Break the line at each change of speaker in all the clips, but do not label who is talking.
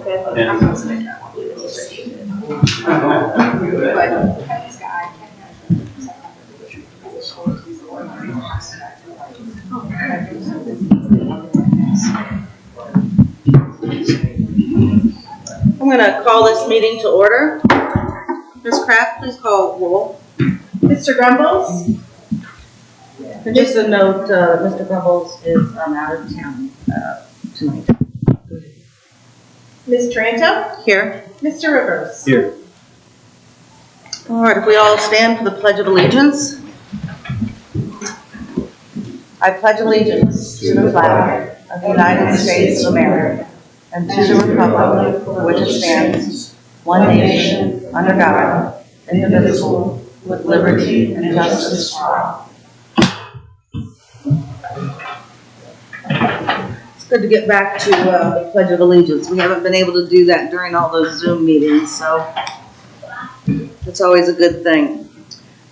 I'm going to call this meeting to order. Ms. Kraft, please call roll.
Mr. Grumbles?
And just a note, Mr. Grumbles is out of town tonight.
Ms. Taranto?
Here.
Mr. Rivers?
Here.
All right, if we all stand for the Pledge of Allegiance. I pledge allegiance to the flag of the United States of America and to the republic for which it stands, one nation, under God, indivisible, with liberty and justice for all. It's good to get back to the Pledge of Allegiance. We haven't been able to do that during all those Zoom meetings, so it's always a good thing.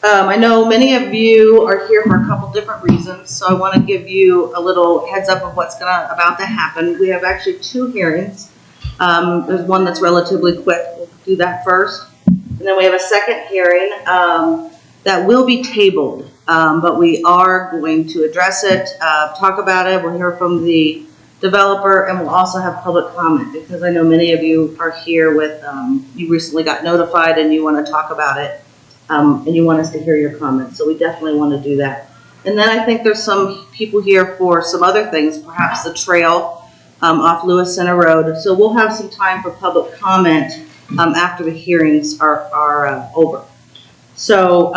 I know many of you are here for a couple different reasons, so I want to give you a little heads up of what's about to happen. We have actually 2 hearings. There's one that's relatively quick. We'll do that first. And then we have a second hearing that will be tabled, but we are going to address it, talk about it. We'll hear from the developer, and we'll also have public comment because I know many of you are here with, you recently got notified and you want to talk about it. And you want us to hear your comments, so we definitely want to do that. And then I think there's some people here for some other things, perhaps the trail off Lewis Center Road. So we'll have some time for public comment after the hearings are over. So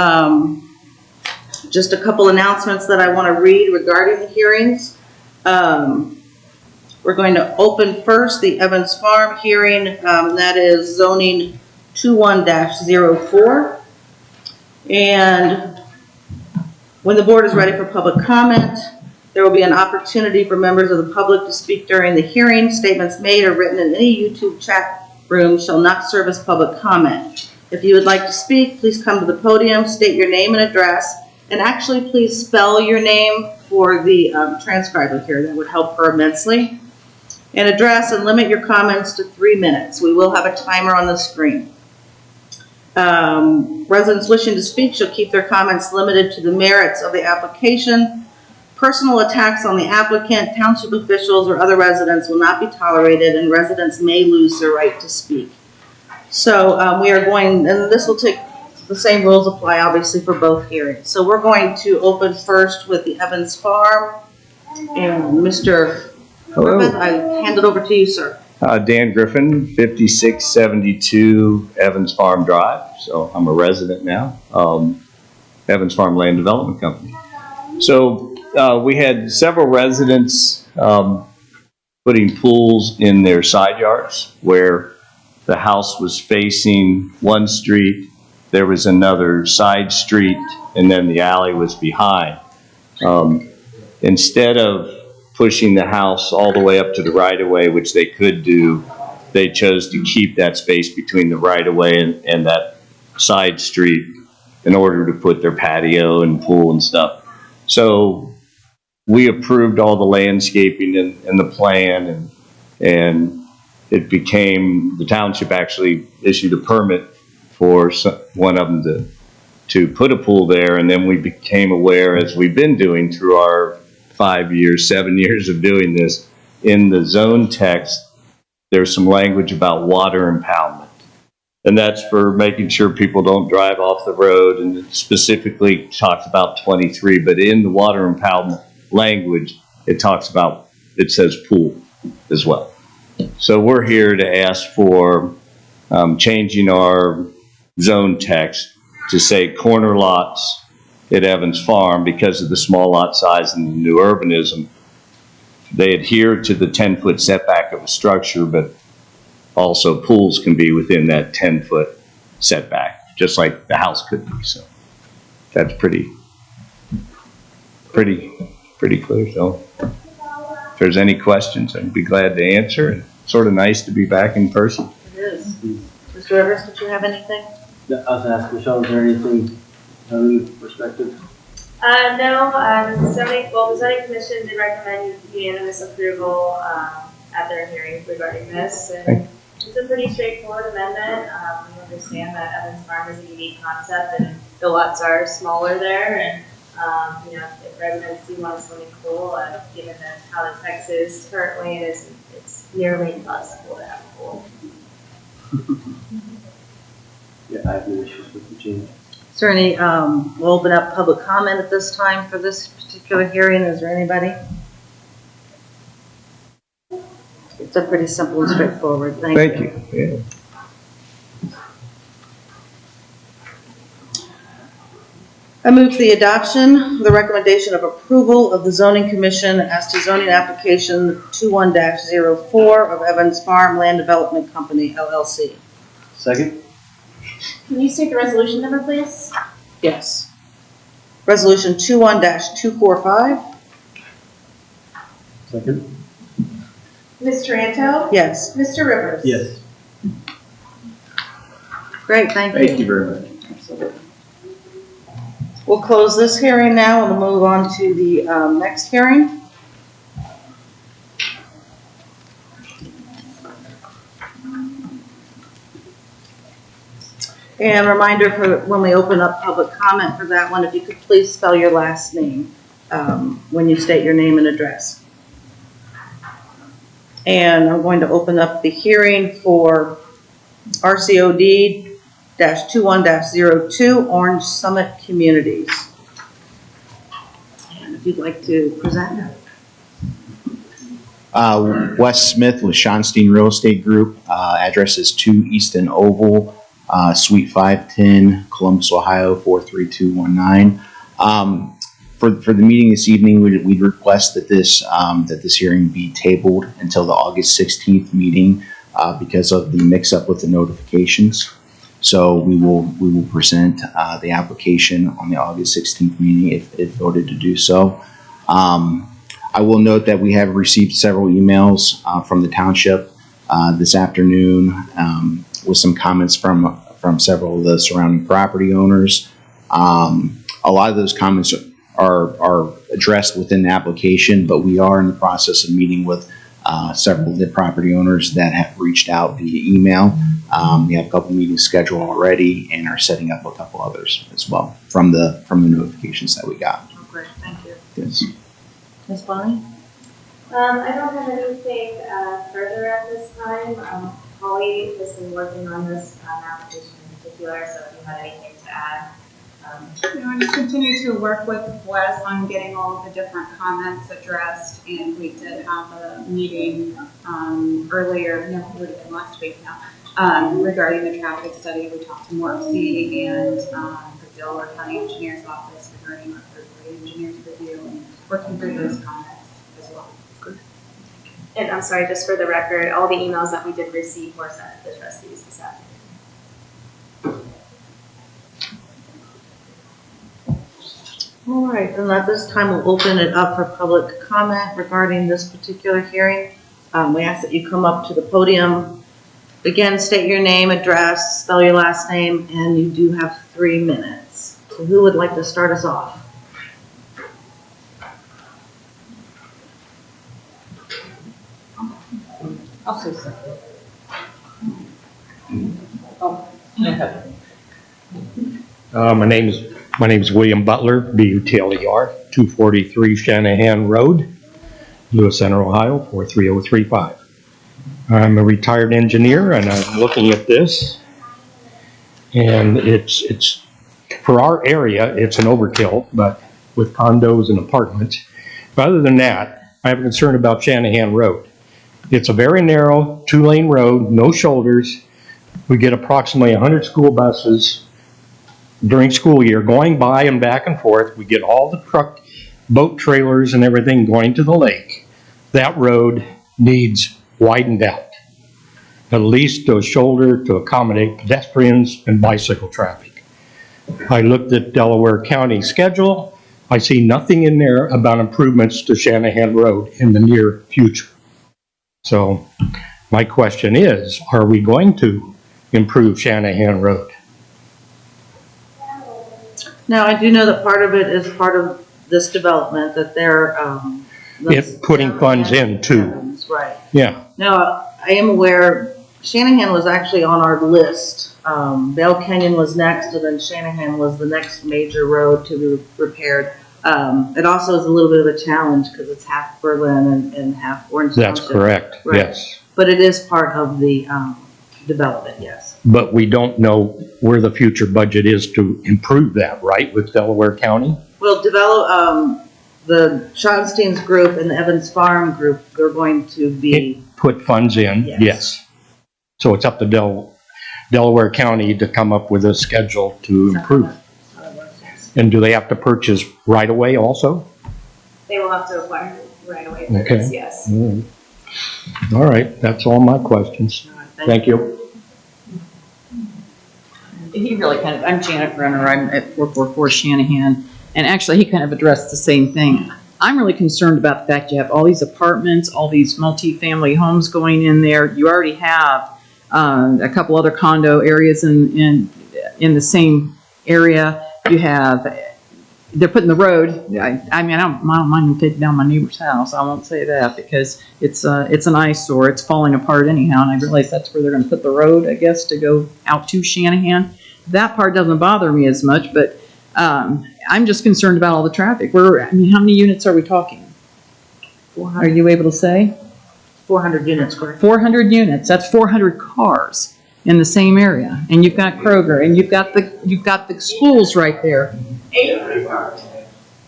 just a couple announcements that I want to read regarding the hearings. We're going to open first the Evans Farm hearing, that is zoning 21-04. And when the board is ready for public comment, there will be an opportunity for members of the public to speak during the hearing. Statements made or written in any YouTube chat room shall not serve as public comment. If you would like to speak, please come to the podium, state your name and address, and actually please spell your name for the transcriber here. That would help her immensely. And address and limit your comments to 3 minutes. We will have a timer on the screen. Residents wishing to speak shall keep their comments limited to the merits of the application. Personal attacks on the applicant, township officials, or other residents will not be tolerated, and residents may lose their right to speak. So we are going, and this will take, the same rules apply obviously for both hearings. So we're going to open first with the Evans Farm, and Mr. Griffith, I hand it over to you, sir.
Dan Griffin, 5672 Evans Farm Drive. So I'm a resident now. Evans Farm Land Development Company. So we had several residents putting pools in their side yards where the house was facing one street, there was another side street, and then the alley was behind. Instead of pushing the house all the way up to the right-of-way, which they could do, they chose to keep that space between the right-of-way and that side street in order to put their patio and pool and stuff. So we approved all the landscaping and the plan, and it became, the township actually issued a permit for one of them to put a pool there, and then we became aware, as we've been doing through our 7 years of doing this, in the zone text, there's some language about water impoundment. And that's for making sure people don't drive off the road, and it specifically talks about 23, but in the water impoundment language, it says pool as well. So we're here to ask for changing our zone text to say corner lots at Evans Farm, because of the small lot size and the new urbanism. They adhere to the 10-foot setback of a structure, but also pools can be within that 10-foot setback, just like the house could be. So that's pretty clear. So if there's any questions, I'd be glad to answer. And it's sort of nice to be back in person.
It is. Mr. Rivers, did you have anything?
I was asking Michelle, is there anything perspective?
No, the zoning commission did recommend unanimous approval at their hearing regarding this. And It's a pretty straightforward amendment. We understand that Evans Farm is a unique concept and the lots are smaller there. And, if residents do want a swimming pool, given that how the text is currently, it's nearly impossible to have a pool.
Yeah, I have no issues with the change.
Is there any, we'll open up public comment at this time for this particular hearing. Is there anybody? It's a pretty simple and straightforward. Thank you.
Yeah.
I move to the adoption, the recommendation of approval of the zoning commission as to zoning application 21-04 of Evans Farm Land Development Company, LLC.
Second?
Can you state the resolution number, please?
Yes. Resolution 21-245.
Second?
Ms. Taranto?
Yes.
Mr. Rivers?
Yes.
Great, thank you.
Thank you very much.
Absolutely. We'll close this hearing now and we'll move on to the next hearing. And reminder for when we open up public comment for that one, if you could please spell your last name when you state your name and address. And I'm going to open up the hearing for RCOD-21-02 Orange Summit Communities. And if you'd like to present.
Wes Smith with Schonstein Real Estate Group. Address is 2 Easton Oval, Suite 510, Columbus, Ohio 43219. For the meeting this evening, we'd request that this hearing be tabled until the August 16th meeting because of the mix-up with the notifications. So we will present the application on the August 16th meeting if voted to do so. I will note that we have received several emails from the Township this afternoon with some comments from several of the surrounding property owners. A lot of those comments are addressed within the application, but we are in the process of meeting with several of the property owners that have reached out via email. We have a couple meetings scheduled already and are setting up a couple others as well from the notifications that we got.
Oh, great, thank you.
Yes.
Ms. Bonnie?
I don't have anything further at this time. Holly has been working on this application in particular, so if you had anything to add.
I just continue to work with Wes on getting all of the different comments addressed, and we did have a meeting earlier, no, it would have been last week now, regarding the traffic study. We talked to Morpsey and the Delaware County Engineer's Office regarding our third-party engineer's review and working through those comments as well. Good.
And I'm sorry, just for the record, all the emails that we did receive were sent to the trustees this afternoon.
All right, and at this time, we'll open it up for public comment regarding this particular hearing. We ask that you come up to the podium. Again, state your name, address, spell your last name, and you do have 3 minutes. So who would like to start us off?
I'll say something.
My name's William Butler, B-U-T-L-E-R, 243 Shanahan Road, Lewis Center, Ohio, 43035. I'm a retired engineer, and I'm looking at this, and it's for our area, it's an overkill, but with condos and apartments. But other than that, I have a concern about Shanahan Road. It's a very narrow 2-lane road, no shoulders. We get approximately 100 school buses during school year going by and back and forth. We get all the truck, boat trailers and everything going to the lake. That road needs widened out, at least to a shoulder to accommodate pedestrians and bicycle traffic. I looked at Delaware County schedule. I see nothing in there about improvements to Shanahan Road in the near future. So my question is, are we going to improve Shanahan Road?
Now, I do know that part of it is part of this development, that they're
Putting funds in too.
Right.
Yeah.
Now, I am aware Shanahan was actually on our list. Bell Canyon was next, and then Shanahan was the next major road to be repaired. It also is a little bit of a challenge because it's half Berlin and half Orange
That's
Township.
correct,
Right.
yes.
But it is part of the development, yes.
But we don't know where the future budget is to improve that, right, with Delaware County?
We'll develop, the Schottenstein's group and the Evans Farm group, they're going to be,
Put funds in,
Yes.
yes. So it's up to Delaware County to come up with a schedule to improve. And do they have to purchase right away also?
They will have to acquire right away.
Okay.
Yes.
All right, that's all my questions. Thank you.
He really kind of, I'm Janet Brenner, I'm at 444 Shanahan, and actually he kind of addressed the same thing. I'm really concerned about the fact you have all these apartments, all these multi-family homes going in there. You already have a couple other condo areas in the same area. You have, they're putting the road, I mean, I don't mind them taking down my neighbor's house. I won't say that because it's an eyesore. It's falling apart anyhow, and I realize that's where they're going to put the road, I guess, to go out to Shanahan. That part doesn't bother me as much, but I'm just concerned about all the traffic. I mean, how many units are we talking?
400,
Are you able to say?
400 units, correct? 400
400 units. That's 400 cars in the same area, and you've got Kroger, and you've got the schools right there.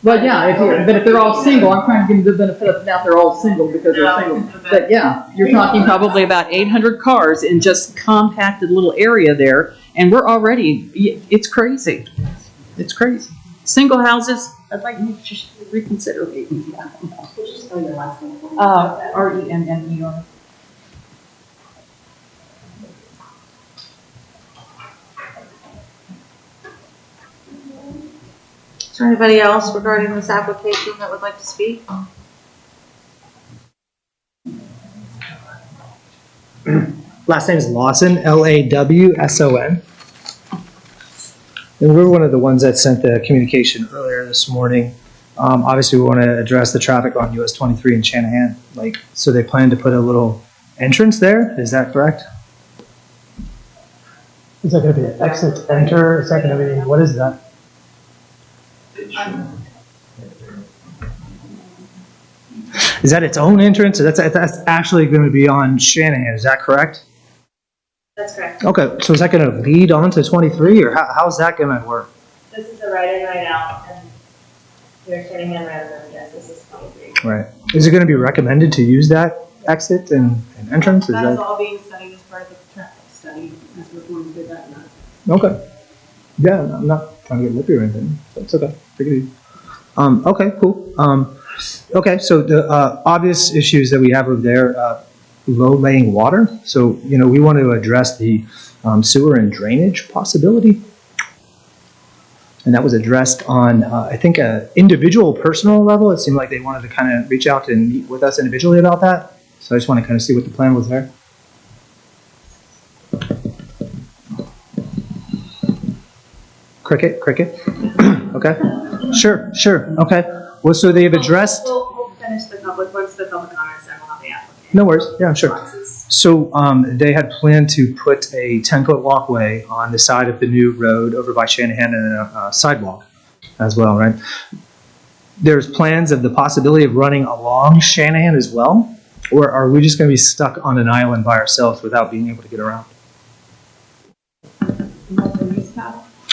Well, yeah, but if they're all single, I'm trying to give them the benefit of the doubt they're all single because they're single. But yeah, you're talking probably about 800 cars in just compacted little area there, and we're already, it's crazy. It's crazy. Single houses, I'd like you to just reconsider maybe. RENNER.
Is there anybody else regarding this application that would like to speak?
Last name is Lawson, Lawson. And we're one of the ones that sent the communication earlier this morning. Obviously, we want to address the traffic on US 23 in Shanahan. So they plan to put a little entrance there. Is that correct? Is that going to be an exit, enter? Is that going to be, what is that? Is that its own entrance? That's actually going to be on Shanahan. Is that correct?
That's correct.
Okay, so is that going to lead on to 23, or how's that going to work?
This is the right in, right out, and you're Shanahan rather than, yes, this is 23.
Right. Is it going to be recommended to use that exit and entrance? Is
That is
that
all being studied as part of the traffic study, as we're going to do that now.
okay? Yeah, I'm not trying to get lippy or anything. That's okay. Take it easy. Okay, cool. Okay, so the obvious issues that we have over there, low laying water. So, we want to address the sewer and drainage possibility. And that was addressed on, I think, an individual personal level. It seemed like they wanted to kind of reach out and meet with us individually about that. So I just want to kind of see what the plan was there. Cricket. Okay. Sure. Okay. Well, so they've addressed.
We'll finish the public, once the public comments, then we'll have the applicant.
No worries. Yeah, sure.
Responses.
So they had planned to put a 10-foot walkway on the side of the new road over by Shanahan and a sidewalk as well, right? There's plans of the possibility of running along Shanahan as well, or are we just going to be stuck on an island by ourselves without being able to get around?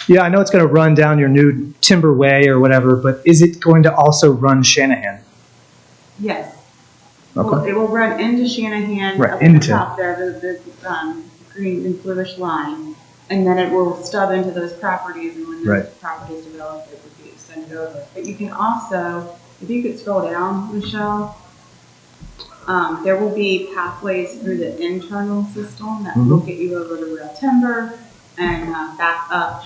Yeah, I know it's going to run down your new Timber Way or whatever, but is it going to also run Shanahan?
Yes.
Okay.
Well, it will run into Shanahan.
Right,
up
into.
at the top there, the green and bluish line, and then it will stub into those properties, and when those
Right.
properties develop, it would be extended over. But you can also, if you could scroll down, Michelle, there will be pathways through the internal system that will get you over to Real Timber and back up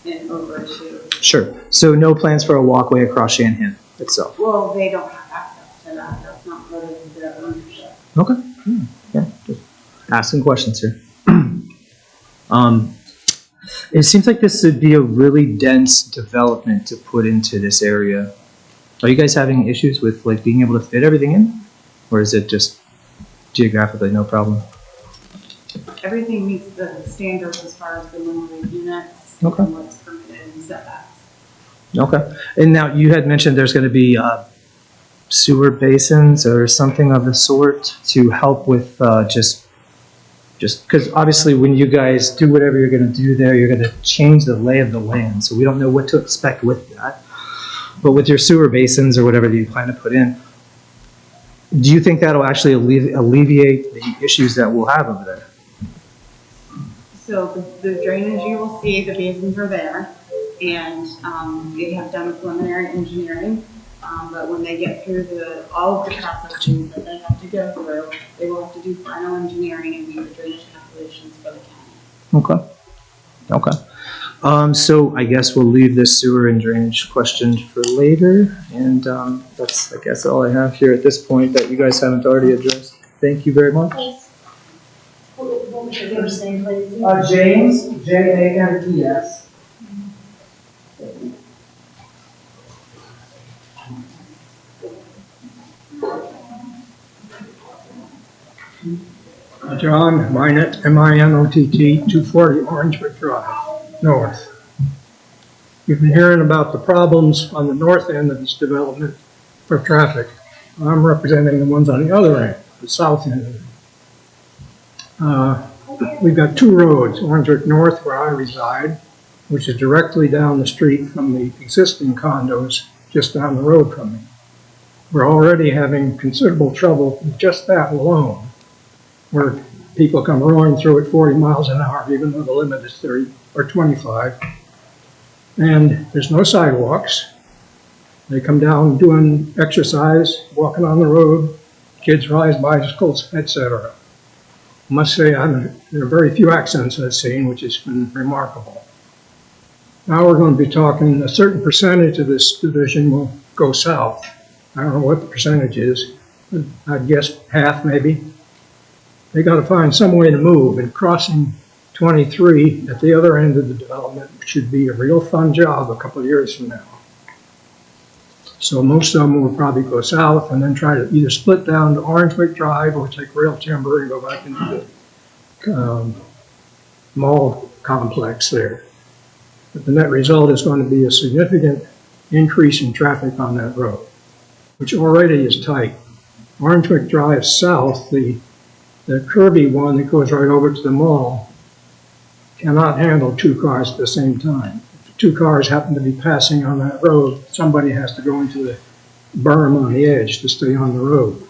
and over to.
Sure. So no plans for a walkway across Shanahan itself?
Well, they don't have access to that. That's not part of their ownership.
Okay. Yeah, just asking questions here. It seems like this would be a really dense development to put into this area. Are you guys having issues with being able to fit everything in? Or is it just geographically no problem?
everything meets the standards as far as the number of units
Okay.
and what's permitted and setbacks.
Okay. And now you had mentioned there's going to be sewer basins or something of the sort to help with just because obviously when you guys do whatever you're going to do there, you're going to change the lay of the land. So we don't know what to expect with that. But with your sewer basins or whatever that you plan to put in, do you think that'll actually alleviate the issues that we'll have over there?
So the drainage you will see, the basins are there, and they have done preliminary engineering. But when they get through all of the processes that they have to go through, they will have to do final engineering and do the drainage calculations for the county.
Okay. Okay. So I guess we'll leave this sewer and drainage question for later. And that's, I guess, all I have here at this point that you guys haven't already addressed. Thank you very much.
Thanks. What was your first name, please?
James, James.
John Minott, M-I-N-O-T-T, 240 Orangewood Drive, north. You've been hearing about the problems on the north end of this development for traffic. I'm representing the ones on the other end, the south end of it. We've got two roads, Orangewood North where I reside, which is directly down the street from the existing condos just down the road from me. We're already having considerable trouble with just that alone, where people come roaring through at 40 miles an hour, even though the limit is 30 or 25. And there's no sidewalks. They come down doing exercise, walking on the road, kids ride bicycles, etc. I must say, there are very few accidents I've seen, which has been remarkable. Now we're going to be talking, a certain percentage of this division will go south. I don't know what the percentage is. I'd guess half maybe. They got to find some way to move, and crossing 23 at the other end of the development should be a real fun job a couple of years from now. So most of them will probably go south and then try to either split down to Orangewood Drive or take rail timber and go back into the mall complex there. But the net result is going to be a significant increase in traffic on that road, which already is tight. Orangewood Drive south, the curvy one that goes right over to the mall, cannot handle two cars at the same time. If two cars happen to be passing on that road, somebody has to go into the berm on the edge to stay on the road.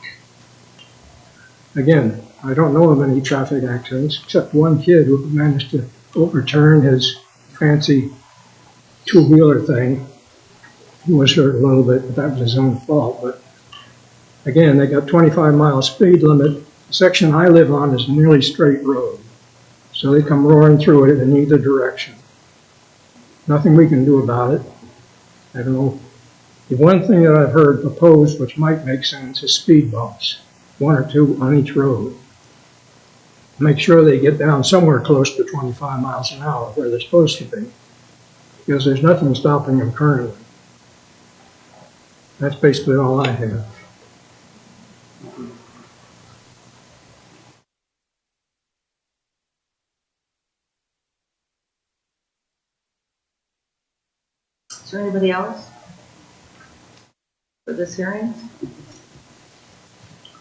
Again, I don't know of any traffic accidents except one kid who managed to overturn his fancy two-wheeler thing. He was hurt a little bit, but that was his own fault. But again, they got 25-mile speed limit. The section I live on is a nearly straight road, so they come roaring through it in either direction. Nothing we can do about it. I don't know. The one thing that I've heard proposed, which might make sense, is speed bumps, 1 or 2 on each road. Make sure they get down somewhere close to 25 miles an hour where they're supposed to be, because there's nothing stopping them currently. That's basically all I have.
Is there anybody else for this hearing?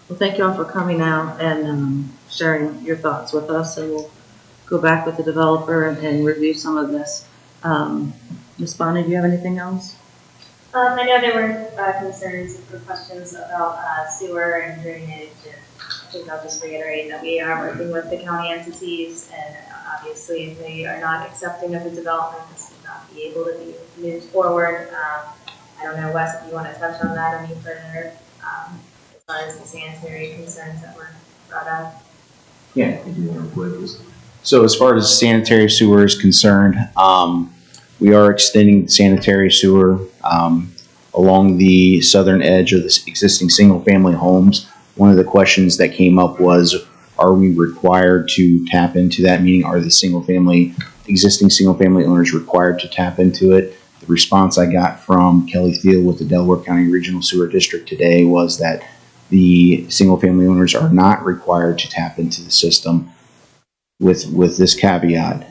Well, thank you all for coming out and sharing your thoughts with us, and we'll go back with the developer and review some of this. Ms. Bonnie, do you have anything else?
I know there were concerns or questions about sewer and drainage, and I think I'll just reiterate that we are working with the county entities, and obviously if they are not accepting of the development, this would not be able to be moved forward. I don't know, Wes, if you want to touch on that any further, as far as the sanitary concerns that were brought up.
Yeah, I can do that real quick. So as far as sanitary sewer is concerned, we are extending sanitary sewer along the southern edge of the existing single-family homes. One of the questions that came up was, are we required to tap into that? Meaning, are the existing single-family owners required to tap into it? The response I got from Kelly Thiel with the Delaware County Regional Sewer District today was that the single-family owners are not required to tap into the system. with this caveat.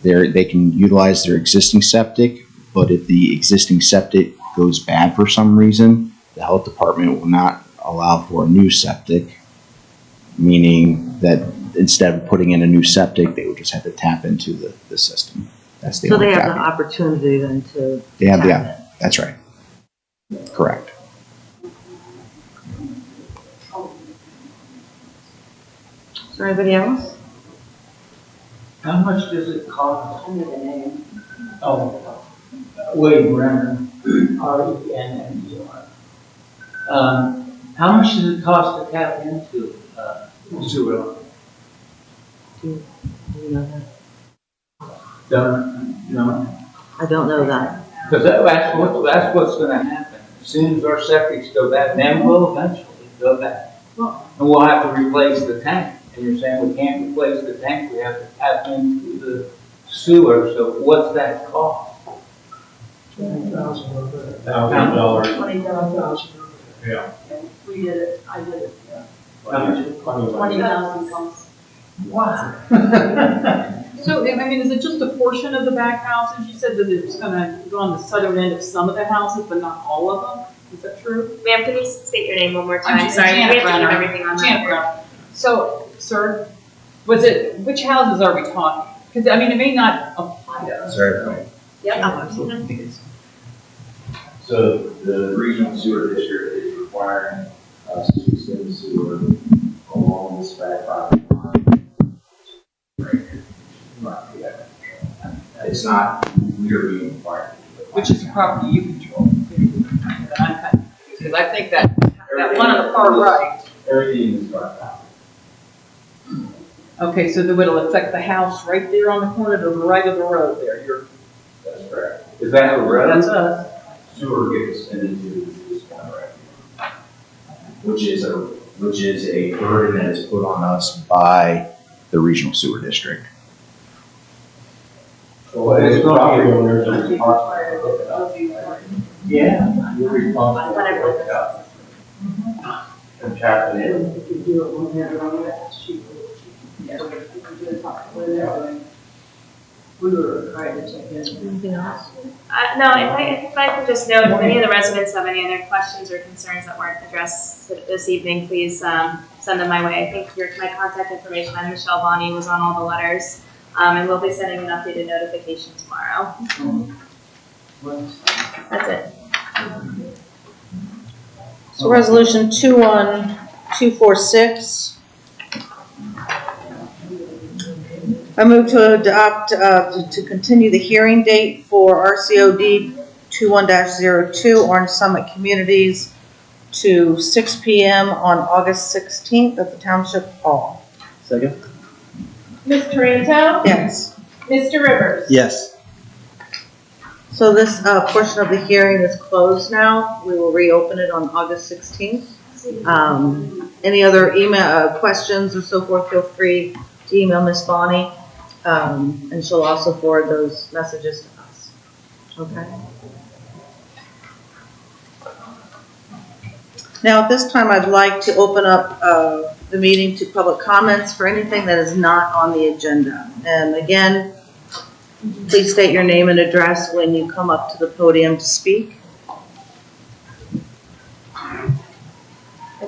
They can utilize their existing septic, but if the existing septic goes bad for some reason, the health department will not allow for a new septic, meaning that instead of putting in a new septic, they would just have to tap into the system. That's the
So
only
they have the
caveat.
opportunity then to.
They have the,
tap
that's right. Correct.
it. Is there anybody else?
How much does it cost? Oh, Wade Brenner, R-E-N-N-E-R. How much does it cost to tap into, sewer?
Do you know that?
Don't, no,
I don't know that.
because that's what's gonna happen. As soon as our septics go bad, then we'll eventually go bad. And we'll have to replace the tank. And you're saying we can't replace the tank, we have to tap into the sewer, so what's that cost?
$20,000.
Yeah.
We did it, I did it, yeah.
How much?
20,000 pumps.
Wow.
So, I mean, is it just a portion of the back houses? You said that it's gonna go on the southern end of some of the houses, but not all of them? Is that true?
Ma'am, can you state your name one more time?
I'm
Sorry, we have
Janet
to keep
Brenner.
everything on
Janet
record.
Brenner. So, sir, which houses are we talking? Because, I mean, it may not apply to us.
Sorry.
Yep.
Oh, absolutely.
So the regional sewer district is requiring us to extend the sewer along this back property line. Right here. It's not, we are being required to do it.
Which is the property you control. Because I think that one on the far right.
Everything is our property.
Okay, so that it'll affect the house right there on the corner to the right of the road there.
That's correct. Is that a road?
That's us.
Sewer gets extended to this one right here.
Which is a burden that is put on us by the regional sewer district.
So it's property owners are responsible.
Yeah, you're responsible.
Whatever.
for it.
And tapping in.
If you do it one hand on that, she will. Yeah, we can do it when they're doing. We were trying to check in.
Anything else?
No, if I could just note, if any of the residents have any other questions or concerns that weren't addressed this evening, please send them my way. I think my contact information, I'm Michelle Bonney, was on all the letters. And we'll be sending an updated notification tomorrow. That's it.
So resolution 21246. I move to adopt, to continue the hearing date for RCOD 21-02 Orange Summit Communities to 6 p.m. on August 16th at the Township Hall.
Second?
Ms. Taranto?
Yes.
Mr. Rivers?
Yes.
So this portion of the hearing is closed now. We will reopen it on August 16th. Any other email questions or so forth, feel free to email Ms. Bonnie, and she'll also forward those messages to us. Okay. Now, at this time, I'd like to open up the meeting to public comments for anything that is not on the agenda. And again, please state your name and address when you come up to the podium to speak.
I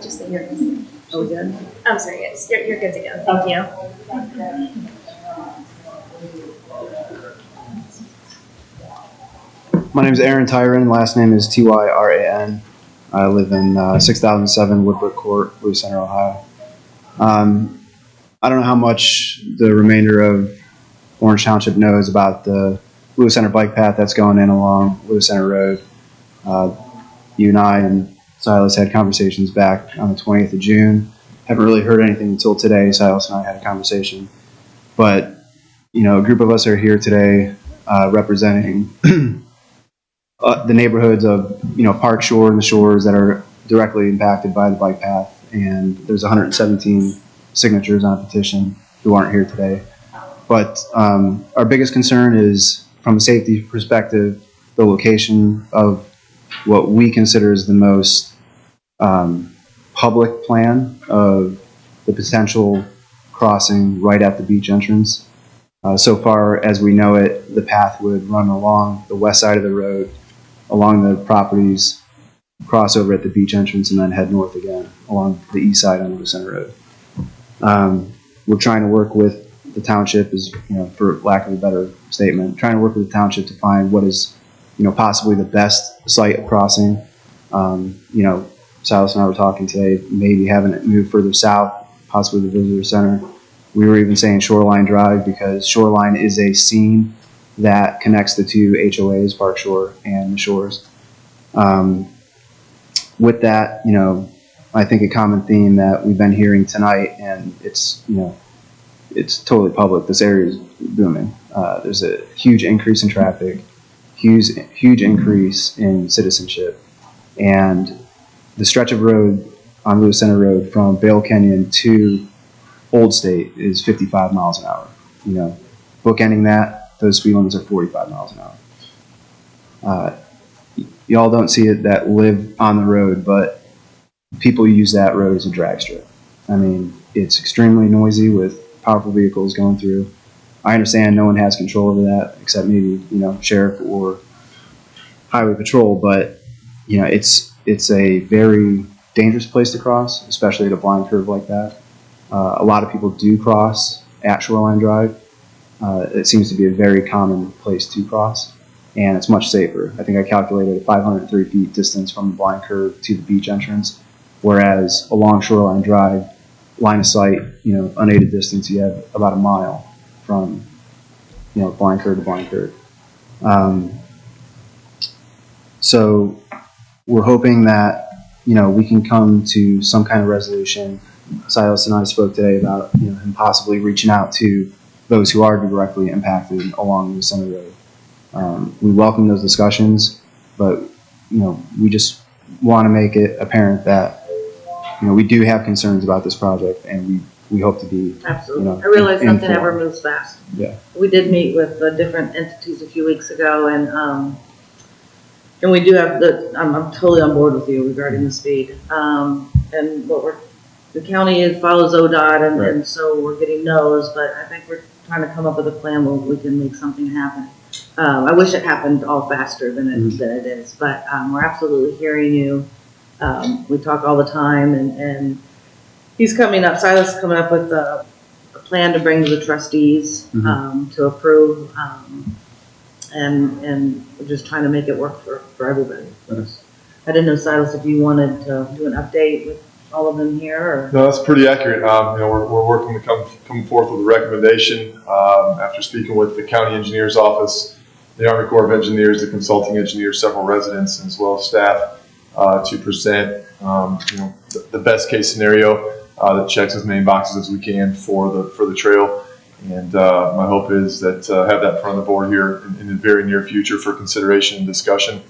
just think you're good.
Oh, good.
I'm sorry, yes, you're good to go. Thank you.
My name is Aaron Tyron. Last name is Tyran. I live in 6007 Woodbrook Court, Lewis Center, Ohio. I don't know how much the remainder of Orange Township knows about the Lewis Center bike path that's going in along Lewis Center Road. You and I and Silas had conversations back on the 20th of June. Haven't really heard anything until today. Silas and I had a conversation. But, you know, a group of us are here today representing the neighborhoods of, you know, Park Shore and the shores that are directly impacted by the bike path. And there's 117 signatures on a petition who aren't here today. But our biggest concern is, from a safety perspective, the location of what we consider is the most public plan of the potential crossing right at the beach entrance. So far as we know it, the path would run along the west side of the road, along the properties, cross over at the beach entrance, and then head north again along the east side on the center road. We're trying to work with the township, is, for lack of a better statement, trying to work with the township to find what is, possibly the best site of crossing. Silas and I were talking today, maybe having it move further south, possibly the visitor center. We were even saying Shoreline Drive, because Shoreline is a seam that connects the two HOAs, Park Shore and the Shores. With that, I think a common theme that we've been hearing tonight, and it's totally public, this area is booming. There's a huge increase in traffic, huge increase in citizenship, and the stretch of road on Lewis Center Road from Bale Canyon to Old State is 55 miles an hour. Bookending that, those speed limits are 45 miles an hour. Y'all don't see it that live on the road, but people use that road as a drag strip. I mean, it's extremely noisy with powerful vehicles going through. I understand no one has control over that except maybe, sheriff or highway patrol, but, it's a very dangerous place to cross, especially at a blind curve like that. A lot of people do cross at Shoreline Drive. It seems to be a very common place to cross, and it's much safer. I think I calculated a 503 feet distance from the blind curve to the beach entrance, whereas along Shoreline Drive, line of sight, unaided distance, you have about a mile from, blind curve to blind curve. So we're hoping that, we can come to some kind of resolution. Silas and I spoke today about, him possibly reaching out to those who are directly impacted along the center road. We welcome those discussions, but, we just want to make it apparent that, we do have concerns about this project, and we hope to be,
Absolutely. I realize nothing
informed.
ever moves fast.
Yeah.
We did meet with the different entities a few weeks ago, and we do have I'm totally on board with you regarding the speed. And the county follows ODOT, and so we're getting those, but I think we're trying to come up with a plan where we can make something happen. I wish it happened all faster than it is, but we're absolutely hearing you. We talk all the time, and he's coming up, Silas is coming up with a plan to bring to the trustees to approve, and we're just trying to make it work for everybody. I didn't know, Silas, if you wanted to do an update with all of them here, or?
No, that's pretty accurate. We're working to come forth with a recommendation after speaking with the county engineer's office, the Army Corps of Engineers, the consulting engineers, several residents, as well as staff, to present the best case scenario that checks as many boxes as we can for the trail. And my hope is that have that in front of the board here in the very near future for consideration and discussion,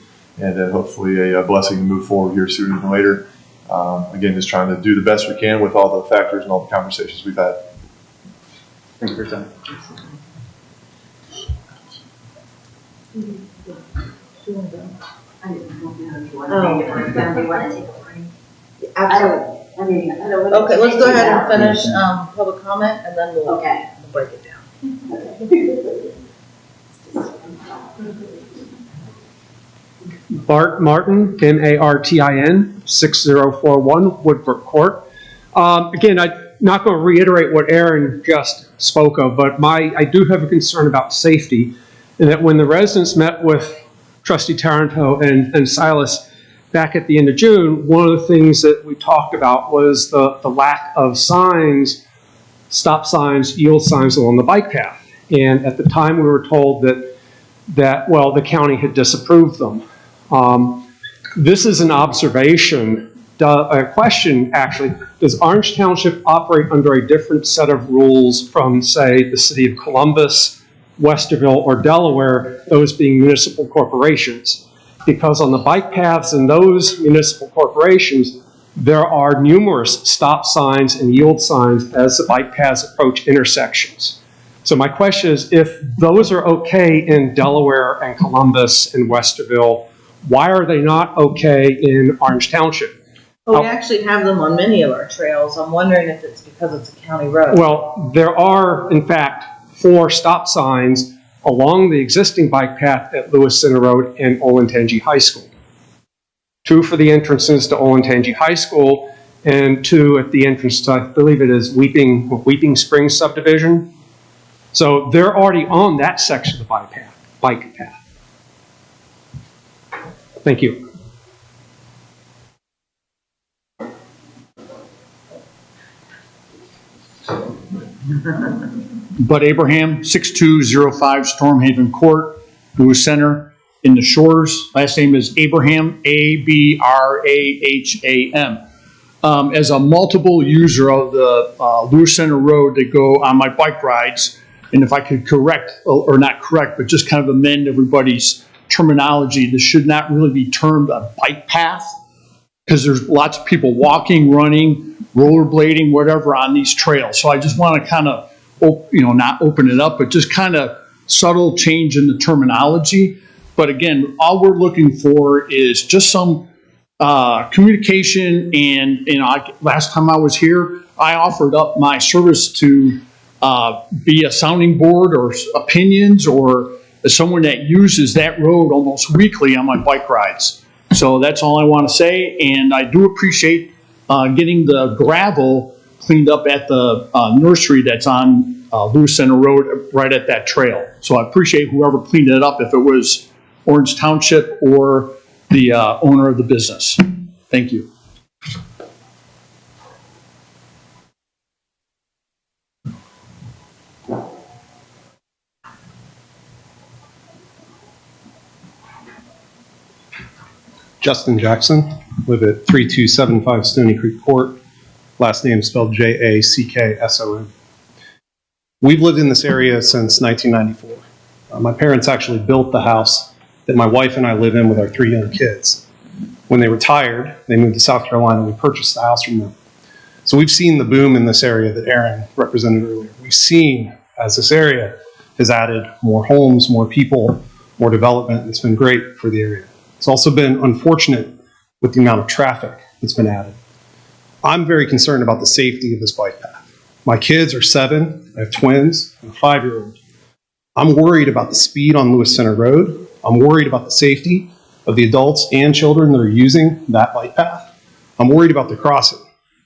and then hopefully a blessing to move forward here sooner than later. Again, just trying to do the best we can with all the factors and all the conversations we've had.
Thank you for your time.
Absolutely. Okay, let's go ahead and finish public comment, and then we'll break it down.
Bart Martin, Martin, 6041 Woodbrook Court. Again, I'm not going to reiterate what Aaron just spoke of, but I do have a concern about safety, and that when the residents met with Trustee Taranto and Silas back at the end of June, one of the things that we talked about was the lack of signs, stop signs, yield signs along the bike path. And at the time we were told that the county had disapproved them. This is an observation, a question actually. Does Orange Township operate under a different set of rules from, say, the city of Columbus, Westerville, or Delaware, those being municipal corporations? Because on the bike paths in those municipal corporations, there are numerous stop signs and yield signs as the bike paths approach intersections. So my question is, if those are okay in Delaware and Columbus and Westerville, why are they not okay in Orange Township?
Well, we actually have them on many of our trails. I'm wondering if it's because it's a county road.
Well, there are, in fact, 4 stop signs along the existing bike path at Lewis Center Road and Olentangy High School. 2 for the entrances to Olentangy High School and 2 at the entrance to, I believe it is Weeping Springs subdivision. So they're already on that section of the bike path. Thank you.
Bud Abraham, 6205 Stormhaven Court, Lewis Center, in the Shores. Last name is Abraham, Abraham. As a multiple user of the Lewis Center Road that go on my bike rides, and if I could correct, or not correct, but just kind of amend everybody's terminology, this should not really be termed a bike path, because there's lots of people walking, running, rollerblading, whatever on these trails. So I just want to kind of, not open it up, but just kind of subtle change in the terminology. But again, all we're looking for is just some communication. And last time I was here, I offered up my service to be a sounding board or opinions, or as someone that uses that road almost weekly on my bike rides. So that's all I want to say. And I do appreciate getting the gravel cleaned up at the nursery that's on Lewis Center Road right at that trail. So I appreciate whoever cleaned it up, if it was Orange Township or the owner of the business. Thank you.
Justin Jackson, live at 3275 Stony Creek Court. Last name spelled Jackson. We've lived in this area since 1994. My parents actually built the house that my wife and I live in with our 3 young kids. When they retired, they moved to South Carolina and we purchased the house from them. So we've seen the boom in this area that Aaron represented earlier. We've seen as this area has added more homes, more people, more development. It's been great for the area. It's also been unfortunate with the amount of traffic that's been added. I'm very concerned about the safety of this bike path. My kids are 7, I have twins, and a 5-year-old. I'm worried about the speed on Lewis Center Road. I'm worried about the safety of the adults and children that are using that bike path. I'm worried about the crossing.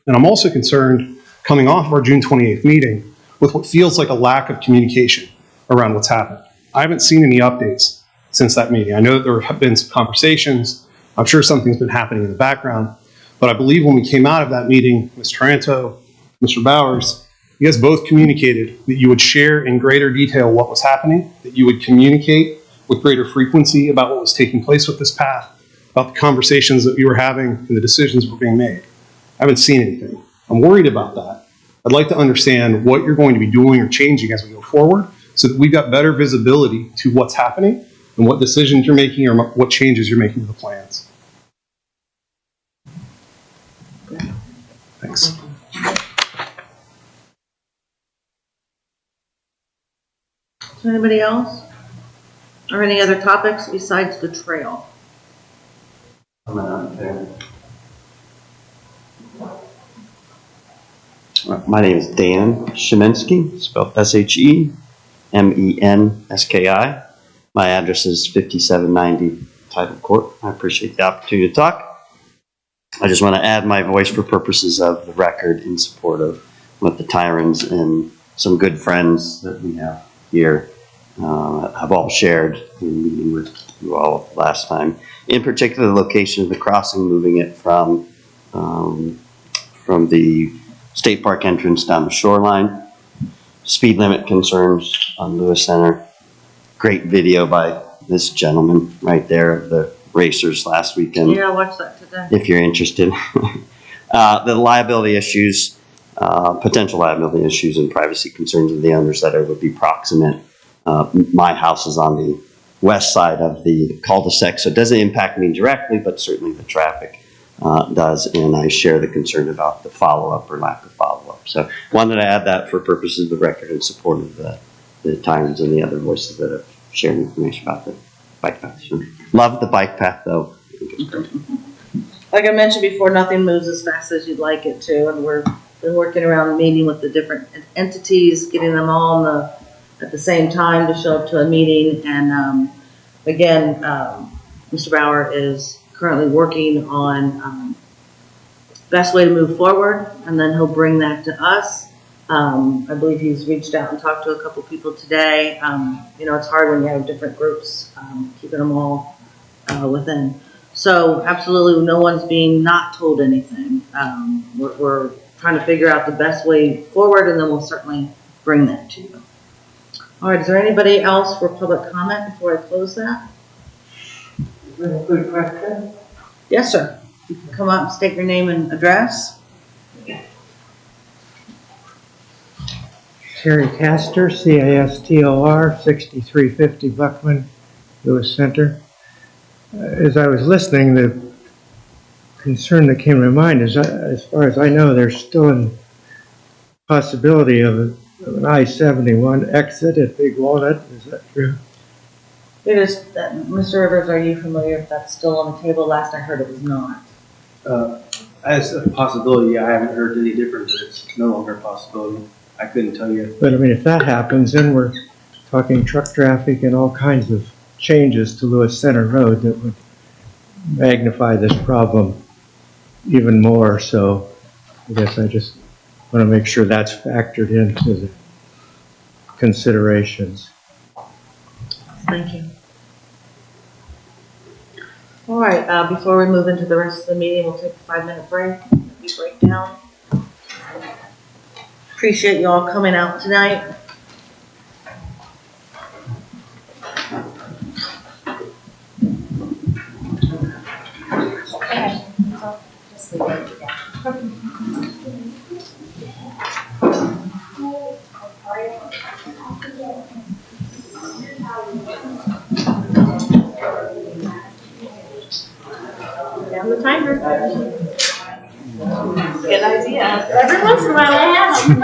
And I'm also concerned, coming off of our June 28th meeting, with what feels like a lack of communication around what's happened. I haven't seen any updates since that meeting. I know that there have been some conversations. I'm sure something's been happening in the background. But I believe when we came out of that meeting, Ms. Taranto, Mr. Bowers, you guys both communicated that you would share in greater detail what was happening, that you would communicate with greater frequency about what was taking place with this path, about the conversations that we were having and the decisions that were being made. I haven't seen anything. I'm worried about that. I'd like to understand what you're going to be doing or changing as we go forward so that we've got better visibility to what's happening and what decisions you're making or what changes you're making to the plans. Thanks.
Is there anybody else? Or any other topics besides the trail?
My name is Dan Shemensky, spelled S-H-E-M-E-N-S-K-I. My address is 5790 Untitled Court. I appreciate the opportunity to talk. I just want to add my voice for purposes of the record in support of what the Tyrons and some good friends that we have here have all shared in meeting with you all last time. In particular, the location of the crossing, moving it from the State Park entrance down the shoreline. Speed limit concerns on Lewis Center. Great video by this gentleman right there of the racers last weekend.
Yeah, I watched that today.
If you're interested. The liability issues, potential liability issues and privacy concerns of the owners that would be proximate. My house is on the west side of the cul-de-sac, so it doesn't impact me directly, but certainly the traffic does, and I share the concern about the follow-up or lack of follow-up. So wanted to add that for purposes of the record in support of the Tyrants and the other voices that have shared information about the bike path. Love the bike path, though. I think it's great.
like I mentioned before, nothing moves as fast as you'd like it to, and we're been working around meeting with the different entities, getting them all at the same time to show up to a meeting. And again, Mr. Bauer is currently working on best way to move forward, and then he'll bring that to us. I believe he's reached out and talked to a couple people today. You know, it's hard when you have different groups, keeping them all within. So absolutely no one's being not told anything. We're trying to figure out the best way forward, and then we'll certainly bring that to you. All right, is there anybody else for public comment before I close that?
Good question.
Yes, sir. You can come up and state your name and address.
Terry Castor, CASTOR, 6350 Buckman, Lewis Center. As I was listening, the concern that came to mind is, as far as I know, there's still a possibility of an I-71 exit at Big Walnut. Is that true?
It is. Mr. Rivers, are you familiar if that's still on the table? Last I heard it was not.
As a possibility, I haven't heard any different, but it's no longer a possibility. I couldn't tell you.
But I mean, if that happens, then we're talking truck traffic and all kinds of changes to Lewis Center Road that would magnify this problem even more. So I guess I just want to make sure that's factored into the considerations.
Thank you. All right, before we move into the rest of the meeting, we'll take a 5-minute break. We break down. Appreciate you all coming out tonight. Down the timer. Good idea. Every once in a while I have them.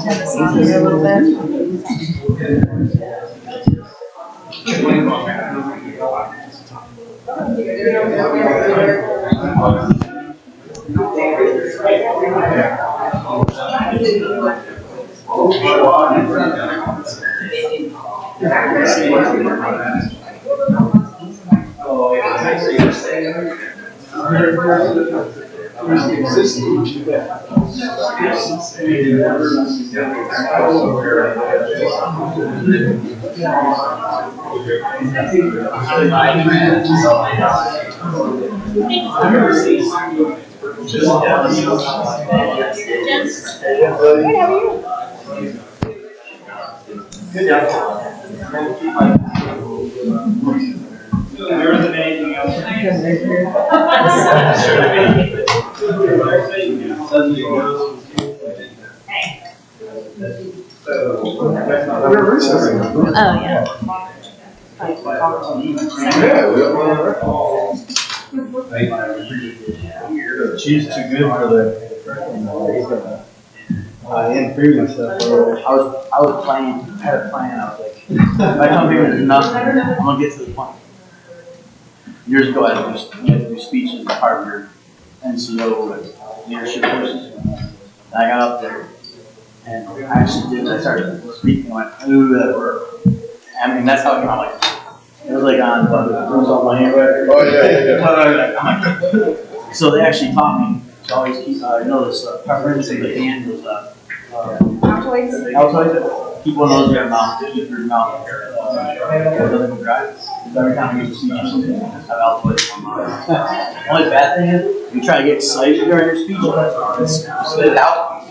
Turn this on here a little bit.
Oh, yeah.
She's too good for the improve myself. I was playing, had a plan. I was like, if I come here and do nothing, I'm gonna get to the point. Years ago, I had to do speeches as part of your NCO and leadership courses. And I got up there and I actually did. I started speaking and went, ooh, that worked. I mean, that's how it came out. Like, it was like on bruise on my hand. Oh, yeah. So they actually taught me to always keep, this preference in the hand was Altoids. Keep one of those in your mouth, keep your mouth dry. Every time I use a speech, I have Altoids in my mouth. The only bad thing is, you try to get excited during your speech, spit it out.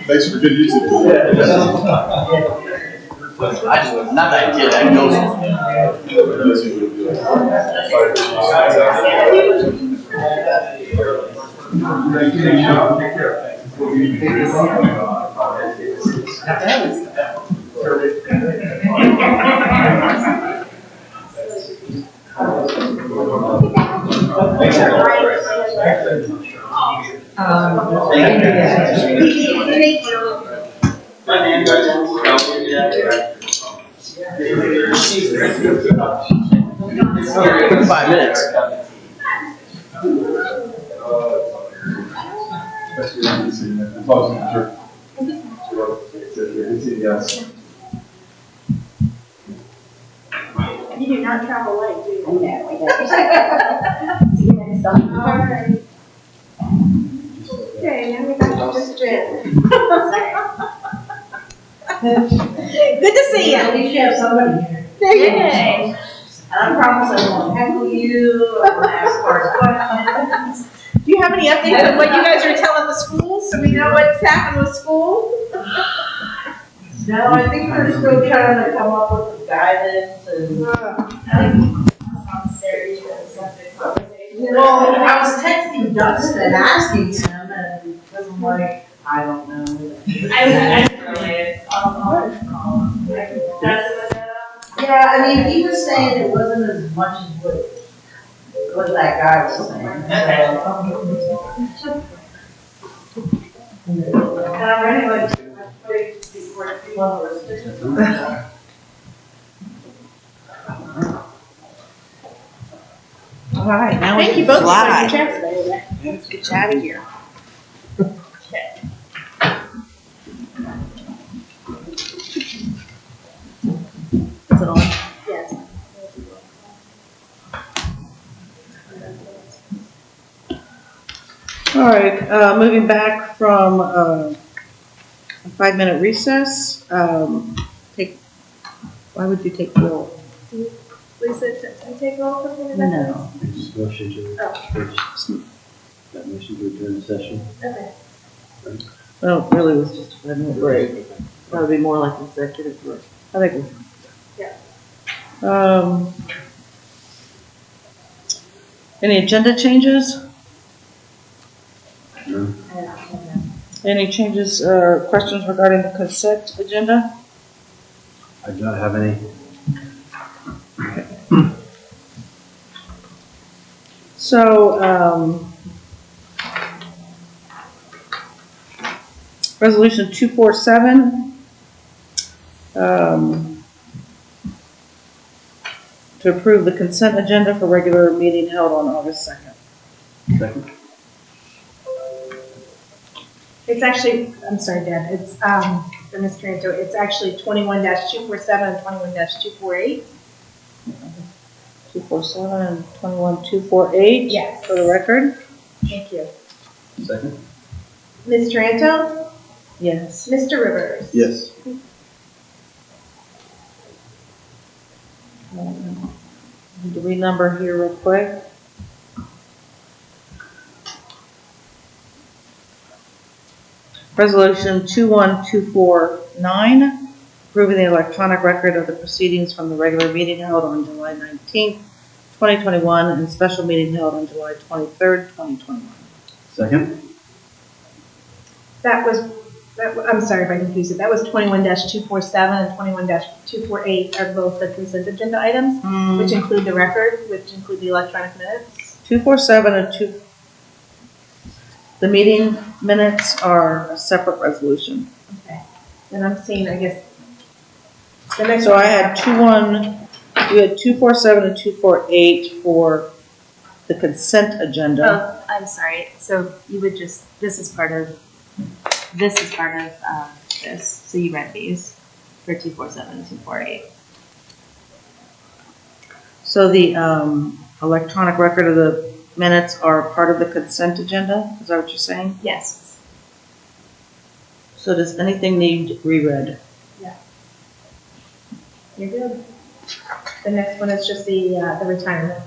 Thanks for good YouTube.
I just, not that I did, I know
Thank you.
5 minutes.
You do not travel light, do you?
I know, I don't. See you next time.
All right. Okay, now we got just Jen. Good to see you.
At least you have somebody here.
Yay.
And I promise I won't heckle you, I won't ask hard questions.
Do you have any updates on what you guys are telling the schools, so we know what's happened with school?
No, I think we're still trying to come up with the guidance and. Well, I was texting Dustin asking him and I'm like, I don't know.
I related.
Yeah, I mean, he was saying it wasn't as much as what that guy was saying. Anyway,
All right, now
Thank
we
you
can
both for
fly.
your chats today. Let's get you out of here.
Is it on?
Yes.
All right, moving back from a 5-minute recess. Why would you take roll?
Lisa, can you take roll for a minute?
No.
Just motion to, that motion to adjourn the session.
Okay.
Well, it really was just a 5-minute break. That would be more like executive break. I think
Yeah.
Any agenda changes?
No.
Any changes or questions regarding the consent agenda?
I do not have any.
So, resolution 247, to approve the consent agenda for regular meeting held on August 2nd.
Second.
It's actually, I'm sorry, Deb, it's, for Ms. Taranto, it's actually 21-247 and 21-248.
247 and 21248.
Yes.
For the record?
Thank you.
Second.
Ms. Taranto?
Yes.
Mr. Rivers?
Yes.
Do we number here real quick? Resolution 21249, approving the electronic record of the proceedings from the regular meeting held on July 19th, 2021, and special meeting held on July 23rd, 2021.
Second.
I'm sorry if I confused it. That was 21-247 and 21-248 are both the consent agenda items, which include the record, which include the electronic minutes.
247 and the meeting minutes are a separate resolution.
Okay. And I'm seeing, I guess, the next
So
one.
I had you had 247 and 248 for the consent agenda.
Oh, I'm sorry. So you would just, this is part of this. So you read these for 247 and 248.
So the electronic record of the minutes are part of the consent agenda? Is that what you're saying?
Yes.
So does anything need reread?
You're good. The next one is just the retirement.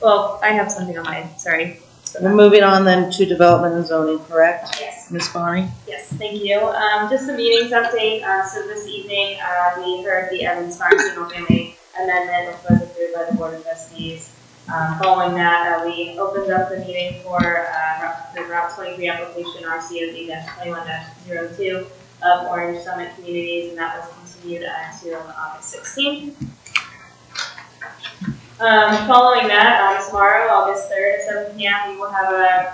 Well, I have something on mine. Sorry.
We're moving on then to development and zoning, correct?
Yes.
Ms. Bonnie?
Yes, thank you. Just the meetings update. So this evening, we heard the Evans Farm single family amendment, which was approved by the Board of Trustees. Following that, we opened up the meeting for the Route 23 application, RCOD-21-02 of Orange Summit Communities, and that was continued to August 16th. Following that, tomorrow, August 3rd at 7 p.m., we will have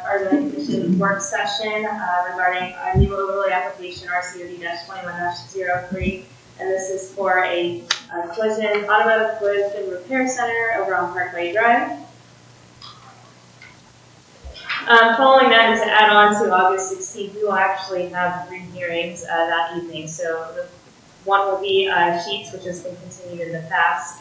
our zoning commission work session regarding a new overlay application, RCOD-21-03, and this is for a automotive collision repair center over on Parkway Drive. Following that, is to add on to August 16th, we will actually have 3 hearings that evening. So the one will be Sheets, which has been continued in the past.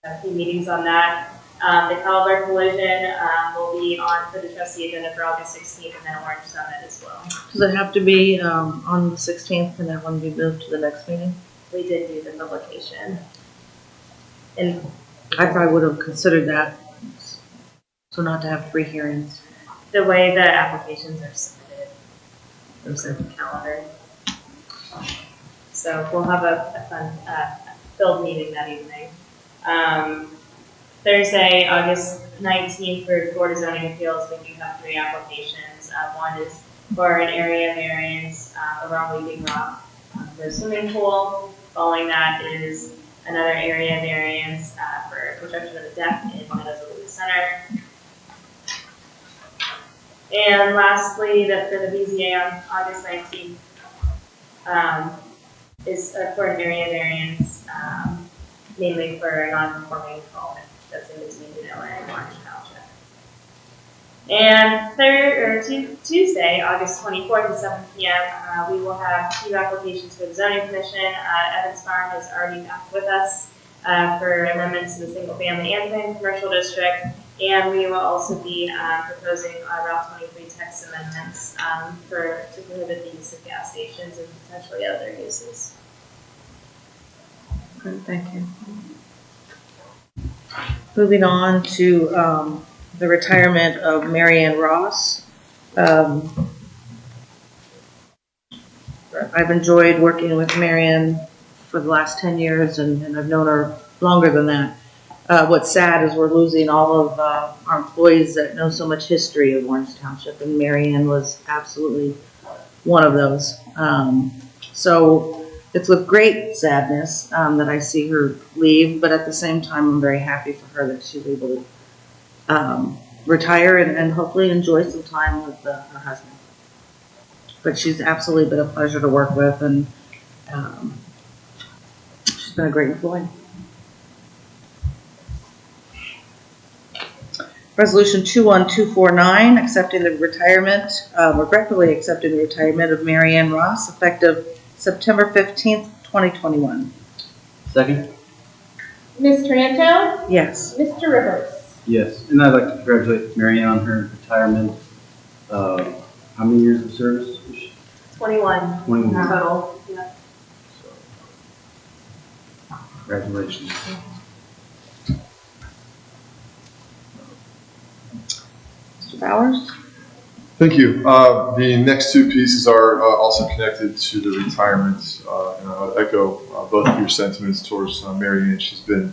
A few meetings on that. The Culvert collision will be on for the trustee agenda for August 16th, and then Orange Summit as well.
Does it have to be on the 16th? Can that one be moved to the next meeting?
We did do the publication. And
I probably would have considered that, so not to have 3 hearings.
the way the applications are submitted, there's a calendar. So we'll have a fun filled meeting that evening. Thursday, August 19th for Board of Zoning Appeals, we do have 3 applications. One is for an area variance around Weeping Rock for a swimming pool. Following that is another area variance for construction of a deck in Meadows Center. And lastly, for the BZA on August 19th is for an area variance, mainly for a non-conforming home that's in between Delaware and Orange Township. And Tuesday, August 24th at 7 p.m., we will have 2 applications for the Zoning Commission. Evans Farm is already back with us for amendments to the single family and planned commercial district. And we will also be proposing Route 23 text amendments to prohibit the use of gas stations and potentially other uses.
Great, thank you. Moving on to the retirement of Marianne Ross. I've enjoyed working with Marianne for the last 10 years, and I've known her longer than that. What's sad is we're losing all of our employees that know so much history of Orange Township, and Marianne was absolutely one of those. So it's with great sadness that I see her leave, but at the same time, I'm very happy for her that she's able to retire and hopefully enjoy some time with her husband. But she's absolutely been a pleasure to work with, and she's been a great employee. Resolution 21249, accepting the retirement, regretfully accepting the retirement of Marianne Ross, effective September 15th, 2021.
Second?
Ms. Taranto?
Yes.
Mr. Rivers?
Yes, and I'd like to congratulate Marianne on her retirement. How many years of service?
21.
21.
Total. Yeah.
Congratulations.
Mr. Bowers?
Thank you. The next 2 pieces are also connected to the retirement, and I'll echo both of your sentiments towards Marianne. She's been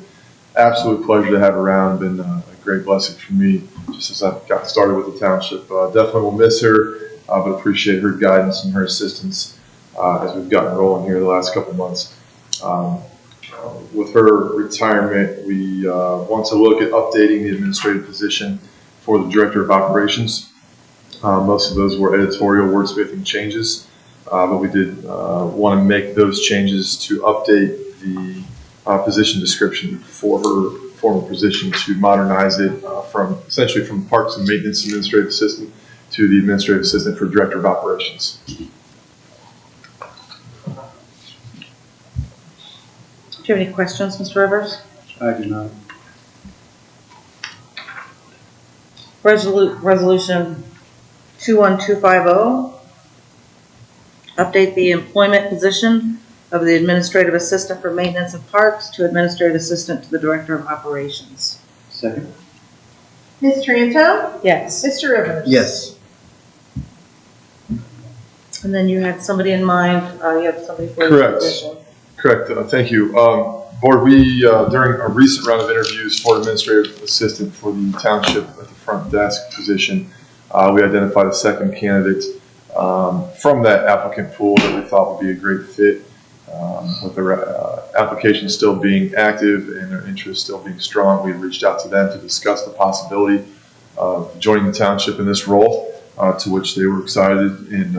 absolute pleasure to have around, been a great blessing for me just as I've got started with the township. Definitely will miss her, but appreciate her guidance and her assistance as we've gotten rolling here the last couple months. With her retirement, we want to look at updating the administrative position for the Director of Operations. Most of those were editorial wordsmithing changes, but we did want to make those changes to update the position description for her former position to modernize it essentially from Parks and Maintenance Administrative Assistant to the Administrative Assistant for Director of Operations.
Do you have any questions, Mr. Rivers?
I do not.
Resolution 21250, update the employment position of the Administrative Assistant for Maintenance of Parks to Administrative Assistant to the Director of Operations.
Second?
Ms. Taranto?
Yes.
Mr. Rivers?
Yes.
And then you had somebody in mind, you have somebody for the
Correct.
position.
Correct. Thank you. Board, we, during a recent round of interviews for Administrative Assistant for the Township at the front desk position, we identified a second candidate from that applicant pool that we thought would be a great fit, with their application still being active and their interest still being strong. We reached out to them to discuss the possibility of joining the township in this role, to which they were excited and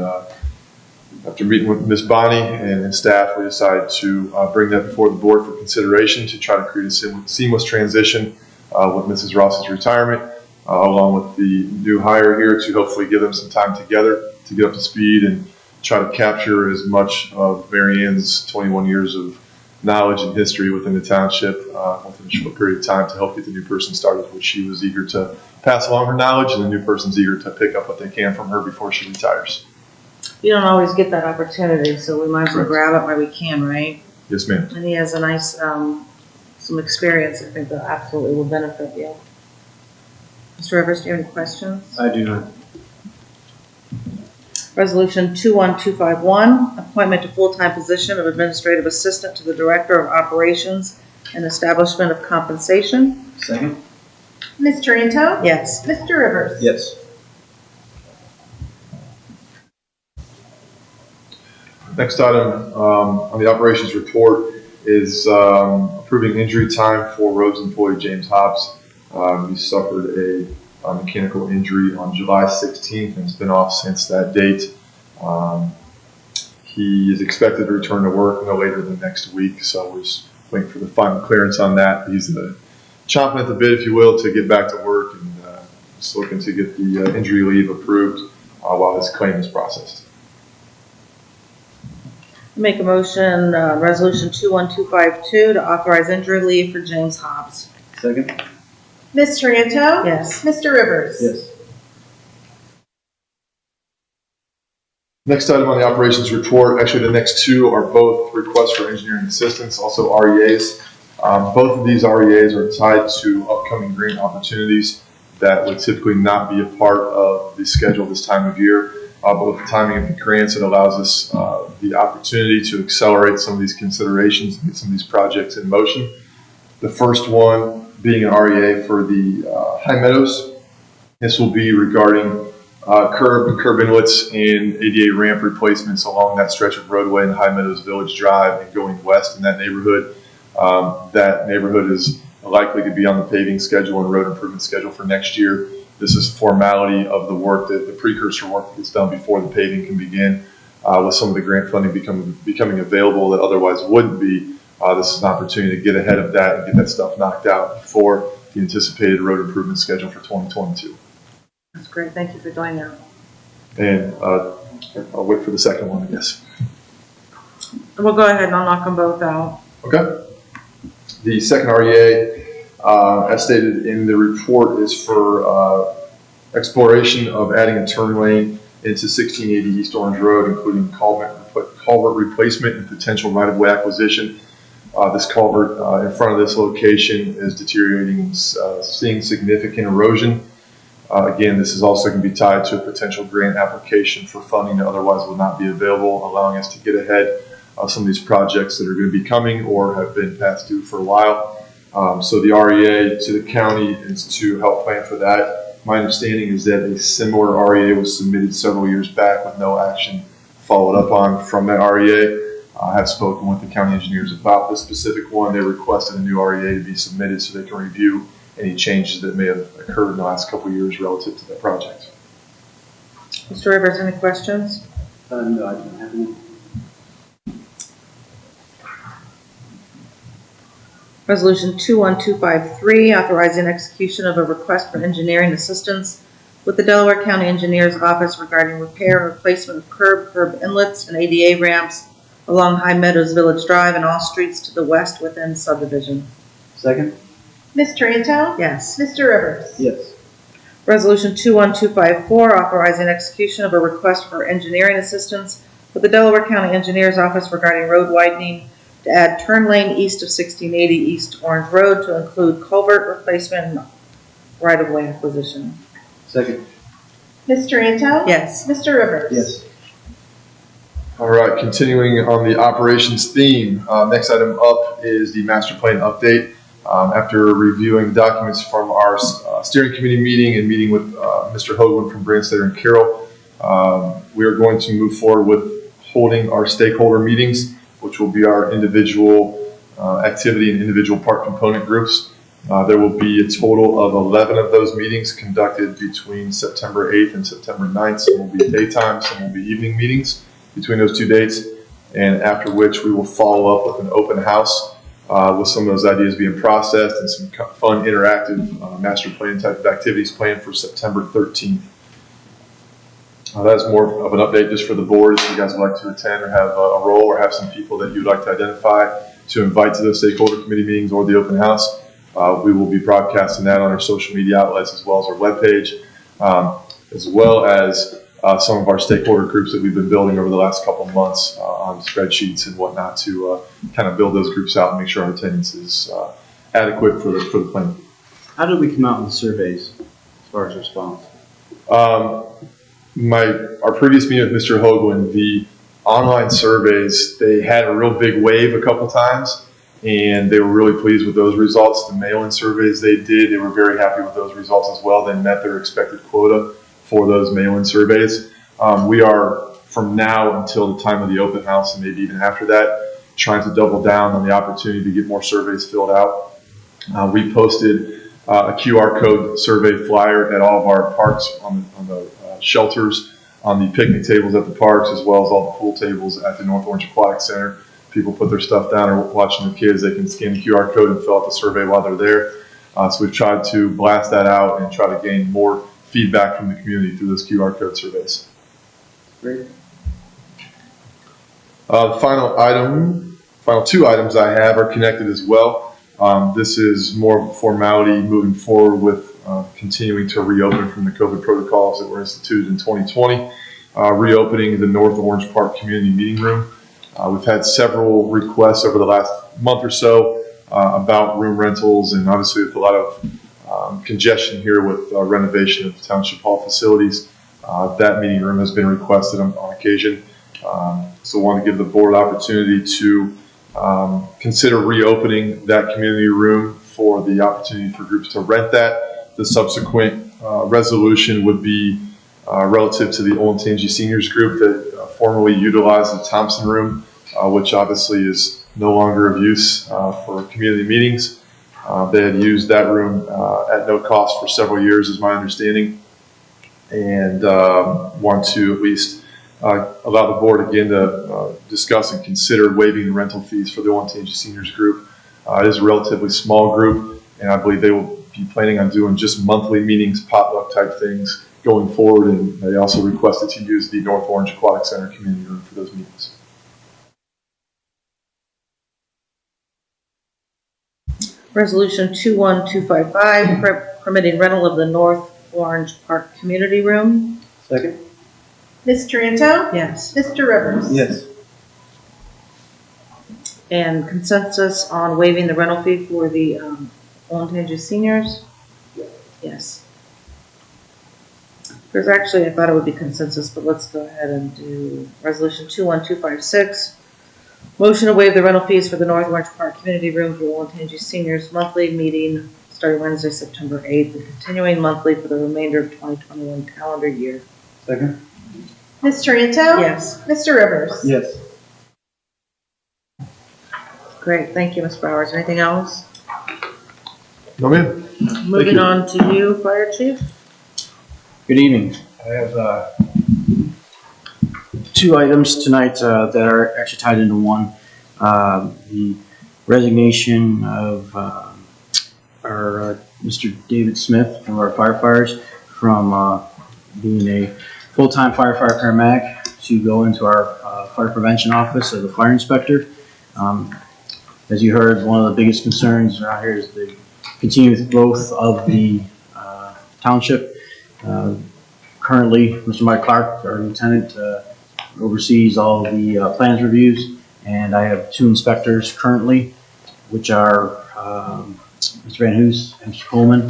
After meeting with Ms. Bonnie and staff, we decided to bring that before the board for consideration to try to create a seamless transition with Mrs. Ross's retirement, along with the new hire here to hopefully give them some time together to get up to speed and try to capture as much of Marianne's 21 years of knowledge and history within the township within a short period of time to help get the new person started, which she was eager to pass along her knowledge, and the new person's eager to pick up what they can from her before she retires.
You don't always get that opportunity, so we might as well grab it while we can, right?
Yes, ma'am.
And he has a nice, some experience, I think that absolutely will benefit you. Mr. Rivers, do you have any questions?
I do not.
Resolution 21251, appointment to full-time position of administrative assistant to the Director of Operations and Establishment of Compensation.
Second?
Ms. Taranto?
Yes.
Mr. Rivers?
Yes.
Next item on the operations report is approving injury time for Roads employee James Hobbs. He suffered a mechanical injury on July 16th and has been off since that date. He is expected to return to work no later than next week, so we're just waiting for the final clearance on that. He's chomping at the bit, if you will, to get back to work, and just looking to get the injury leave approved while his claim is processed.
Make a motion, resolution 21252 to authorize injury leave for James Hobbs.
Second?
Ms. Taranto?
Yes.
Mr. Rivers?
Yes.
Next item on the operations report, actually the next two are both requests for engineering assistance, also REAs. Both of these REAs are tied to upcoming grant opportunities that would typically not be a part of the schedule this time of year. But with the timing of the grants, it allows us the opportunity to accelerate some of these considerations and get some of these projects in motion. The first one being an REA for the High Meadows. This will be regarding curb inlets and ADA ramp replacements along that stretch of roadway in High Meadows Village Drive and going west in that neighborhood. That neighborhood is likely to be on the paving schedule and road improvement schedule for next year. This is formality of the work, the precursor work that gets done before the paving can begin. With some of the grant funding becoming available that otherwise wouldn't be, this is an opportunity to get ahead of that and get that stuff knocked out before the anticipated road improvement schedule for 2022.
That's great. Thank you for doing that.
And I'll wait for the second one, I guess.
We'll go ahead and I'll knock them both out.
Okay. The second REA, as stated in the report, is for exploration of adding a turn lane into 1680 East Orange Road, including culvert replacement and potential right-of-way acquisition. This culvert in front of this location is deteriorating and seeing significant erosion. Again, this is also going to be tied to a potential grant application for funding that otherwise would not be available, allowing us to get ahead of some of these projects that are going to be coming or have been past due for a while. So the REA to the county is to help plan for that. My understanding is that a similar REA was submitted several years back with no action followed up on from that REA. I have spoken with the county engineers about this specific one. They requested a new REA to be submitted so they can review any changes that may have occurred in the last couple of years relative to that project.
Mr. Rivers, any questions?
No, I don't have any.
Resolution 21253, authorizing execution of a request for engineering assistance with the Delaware County Engineers Office regarding repair and replacement of curb inlets and ADA ramps along High Meadows Village Drive and all streets to the west within subdivision.
Second?
Ms. Taranto?
Yes.
Mr. Rivers?
Yes.
Resolution 21254, authorizing execution of a request for engineering assistance with the Delaware County Engineers Office regarding road widening to add turn lane east of 1680 East Orange Road to include culvert replacement and right-of-way acquisition.
Second?
Ms. Taranto?
Yes.
Mr. Rivers?
Yes.
All right, continuing on the operations theme, next item up is the master plan update. After reviewing documents from our steering committee meeting and meeting with Mr. Hoagland from Branstetter and Carroll, we are going to move forward with holding our stakeholder meetings, which will be our individual activity and individual part component groups. There will be a total of 11 of those meetings conducted between September 8th and September 9th. Some will be daytime, some will be evening meetings. between those two dates, and after which we will follow up with an open house with some of those ideas being processed and some fun interactive master plan type of activities planned for September 13th. That's more of an update just for the board. If you guys would like to attend or have a role or have some people that you'd like to identify to invite to those stakeholder committee meetings or the open house, we will be broadcasting that on our social media outlets as well as our webpage, as well as some of our stakeholder groups that we've been building over the last couple of months on spreadsheets and whatnot to kind of build those groups out and make sure our attendance is adequate for the plan.
How did we come out in the surveys as far as response?
Our previous meeting with Mr. Hoagland, the online surveys, they had a real big wave a couple times, and they were really pleased with those results. The mail-in surveys they did, they were very happy with those results as well. They met their expected quota for those mail-in surveys. We are, from now until the time of the open house and maybe even after that, trying to double down on the opportunity to get more surveys filled out. We posted a QR code survey flyer at all of our parks on the shelters, on the picnic tables at the parks, as well as all the pool tables at the North Orange Aquatic Center. People put their stuff down or watching their kids, they can scan the QR code and fill out the survey while they're there. So we've tried to blast that out and try to gain more feedback from the community through those QR code surveys.
Great.
The final two items I have are connected as well. This is more of a formality moving forward with continuing to reopen from the COVID protocols that were instituted in 2020, reopening the North Orange Park Community Meeting Room. We've had several requests over the last month or so about room rentals, and obviously with a lot of congestion here with renovation of Township Hall facilities, that meeting room has been requested on occasion. So I want to give the board opportunity to consider reopening that community room for the opportunity for groups to rent that. The subsequent resolution would be relative to the Olentangy Seniors Group that formerly utilized the Thompson Room, which obviously is no longer of use for community meetings. They had used that room at no cost for several years, is my understanding, and want to at least allow the board again to discuss and consider waiving the rental fees for the Olentangy Seniors Group. It is a relatively small group, and I believe they will be planning on doing just monthly meetings, potluck type things going forward, and they also requested to use the North Orange Aquatic Center community room for those meetings.
Resolution 21255, permitting rental of the North Orange Park Community Room.
Second?
Ms. Taranto?
Yes.
Mr. Rivers?
Yes.
And consensus on waiving the rental fee for the Olentangy seniors? Yes. There's actually, I thought it would be consensus, but let's go ahead and do resolution 21256. Motion to waive the rental fees for the North Orange Park Community Room for Olentangy seniors monthly meeting starting Wednesday, September 8th, and continuing monthly for the remainder of 2021 calendar year.
Second?
Ms. Taranto?
Yes.
Mr. Rivers?
Yes.
Great, thank you, Ms. Bowers. Anything else?
No, ma'am.
Moving on to you, Fire Chief.
Good evening. I have two items tonight that are actually tied into one. The resignation of our Mr. David Smith, one of our firefighters, from being a full-time firefighter paramedic to go into our fire prevention office as a fire inspector. As you heard, one of the biggest concerns around here is the continued growth of the township. Currently, Mr. Mike Clark, our lieutenant, oversees all the plans reviews, and I have two inspectors currently, which are Mr. Van Hoos and Mr. Coleman,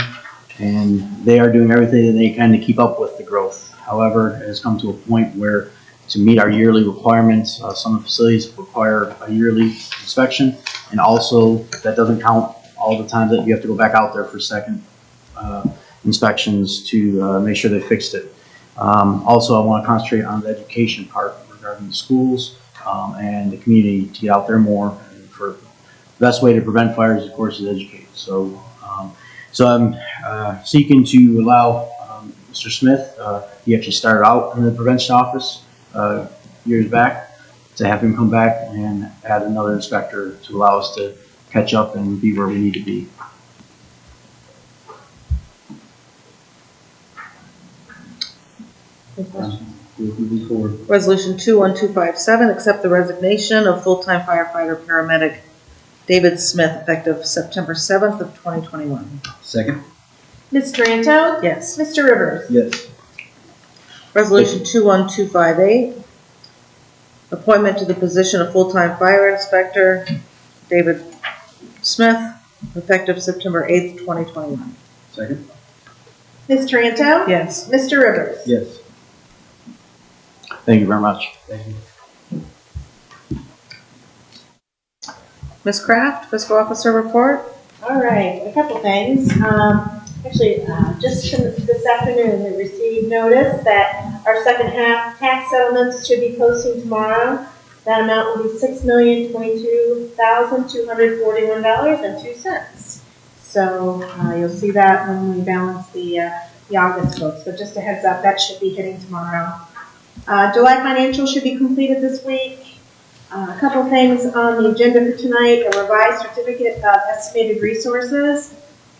and they are doing everything that they can to keep up with the growth. However, it has come to a point where to meet our yearly requirements, some facilities require a yearly inspection, and also that doesn't count all the time that you have to go back out there for second inspections to make sure they fixed it. Also, I want to concentrate on the education part regarding the schools and the community to get out there more. And for the best way to prevent fires, of course, is educate. So, I'm seeking to allow Mr. Smith. He actually started out in the prevention office
years back, to have him come back and add another inspector to allow us to catch up and be where we need to be. Moving forward.
Resolution 21257, accept the resignation of full-time firefighter paramedic David Smith effective September 7th of 2021.
Second?
Ms. Taranto?
Yes.
Mr. Rivers?
Yes.
Resolution 21258, appointment to the position of full-time fire inspector David Smith effective September 8th, 2021.
Second?
Ms. Taranto?
Yes.
Mr. Rivers?
Yes.
Thank you very much.
Thank you.
Ms. Kraft, fiscal officer report.
All right, a couple things. Just this afternoon, we received notice that our second half tax settlements should be posting tomorrow. That amount will be $6,022,241.02. So you'll see that when we balance the August books. But just a heads up, that should be hitting tomorrow. July financials should be completed this week. A couple things on the agenda for tonight: a revised certificate of estimated resources.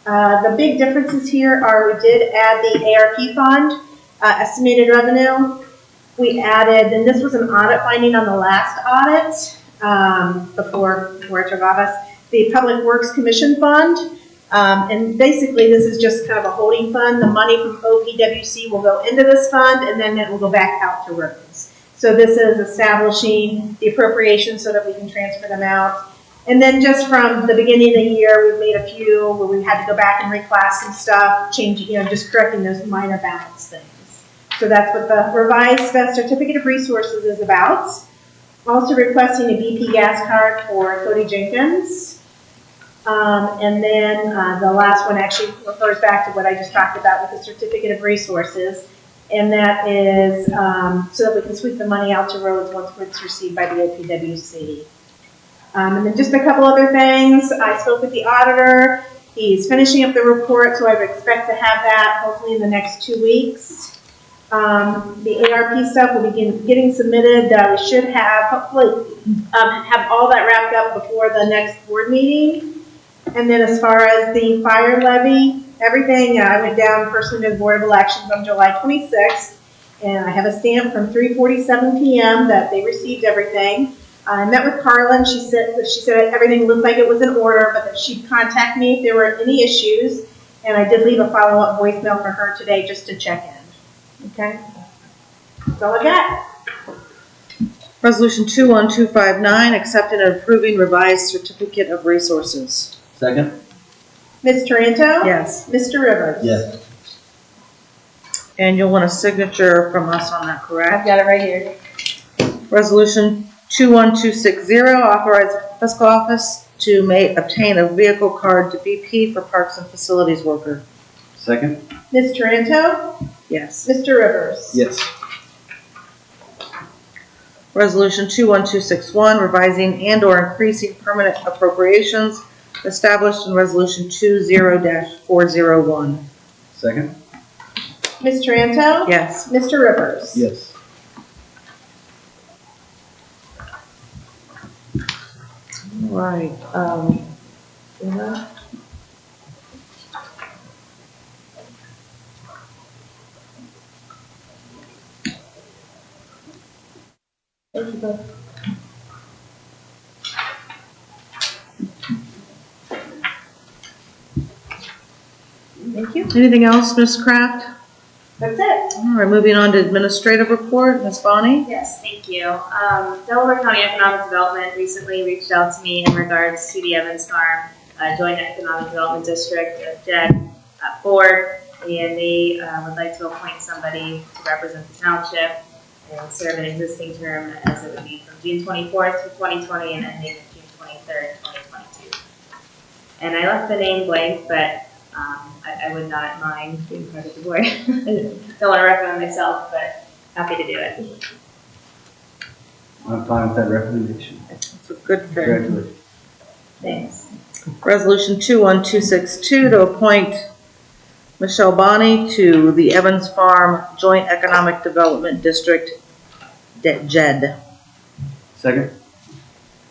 The big differences here are we did add the ARP fund, estimated revenue. We added, and this was an audit finding on the last audit, before it took office, the Public Works Commission Fund. And basically this is just kind of a holding fund. The money from OPWC will go into this fund and then it will go back out to roads. So this is establishing the appropriations so that we can transfer them out. And then just from the beginning of the year, we've made a few where we had to go back and reclass some stuff, changing, just correcting those minor balance things. So that's what the revised certificate of resources is about. Also requesting a BP gas card for Cody Jenkins. And then the last one actually refers back to what I just talked about with the certificate of resources. And that is so that we can sweep the money out to roads once it's received by the OPWC. And then just a couple other things. I spoke with the auditor. He's finishing up the report, so I would expect to have that hopefully in the next 2 weeks. The ARP stuff will be getting submitted. We should have, hopefully, have all that wrapped up before the next board meeting. And then as far as the fire levy, everything, I went down personally to the Board of Elections on July 26th, and I have a stamp from 3:47 p.m. that they received everything. I met with Carlin. She said everything looked like it was in order, but that she'd contact me if there were any issues. And I did leave a follow-up voicemail for her today just to check in. Okay? That's all I got.
Resolution 21259, accepting and approving revised certificate of resources.
Second?
Ms. Taranto?
Yes.
Mr. Rivers?
Yes.
And you'll want a signature from us on that, correct?
I've got it right here.
Resolution 21260, authorize fiscal office to obtain a vehicle card to BP for parks and facilities worker.
Second?
Ms. Taranto?
Yes.
Mr. Rivers?
Yes.
Resolution 21261, revising and/or increasing permanent appropriations established in Resolution 20-401.
Second?
Ms. Taranto?
Yes.
Mr. Rivers?
Yes.
All right. Emma? Thank you both.
Thank you.
Anything else, Ms. Kraft?
That's it.
All right, moving on to administrative report, Ms. Bonnie?
Yes, thank you. Delaware County Economic Development recently reached out to me in regards to the Evans Farm Joint Economic Development District, JED board, and they would like to appoint somebody to represent the township and serve an existing term as it would be from June 24th to 2020 and ending June 23rd, 2022. And I left the name blank, but I would not mind being part of the board. I don't want to recommend myself, but happy to do it.
I'm fine with that recommendation.
It's a good thing.
Congratulations.
Thanks.
Resolution 21262 to appoint Michelle Bonney to the Evans Farm Joint Economic Development District Jed.
Second?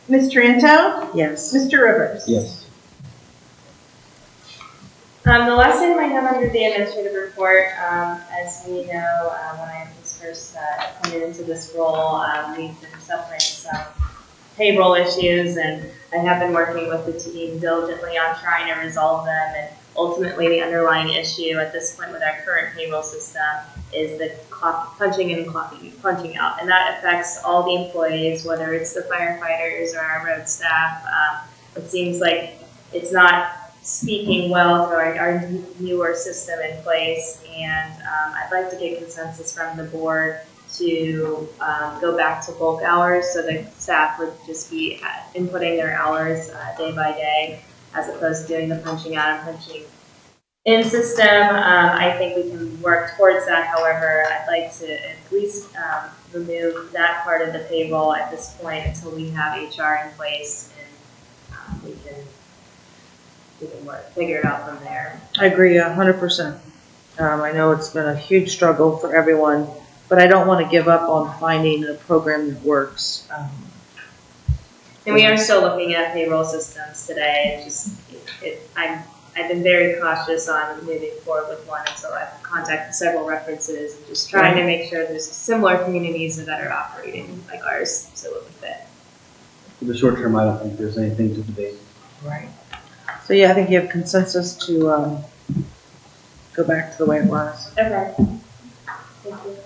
Ms. Taranto?
Yes.
Mr. Rivers?
Yes.
The last item I have under the administrative report, as we know, when I was first appointed into this role, we've been suffering some payroll issues, and I have been working with the team diligently on trying to resolve them. And ultimately, the underlying issue at this point with our current payroll system is the punching in and punching out, and that affects all the employees, whether it's the firefighters or our road staff. It seems like it's not speaking well to our newer system in place, and I'd like to get consensus from the board to go back to bulk hours, so the staff would just be inputting their hours day by day, as opposed to doing the punching out and punching in system. I think we can work towards that. However, I'd like to at least remove that part of the payroll at this point until we have HR in place, and we can figure it out from there.
I agree 100%. I know it's been a huge struggle for everyone, but I don't want to give up on finding a program that works.
And we are still looking at payroll systems today. I've been very cautious on moving forward with one until I've contacted several references and just trying to make sure there's similar communities that are operating like ours, so it would fit.
For the short term, I don't think there's anything to debate.
Right. So yeah, I think you have consensus to go back to the way it was.
Okay. Thank you.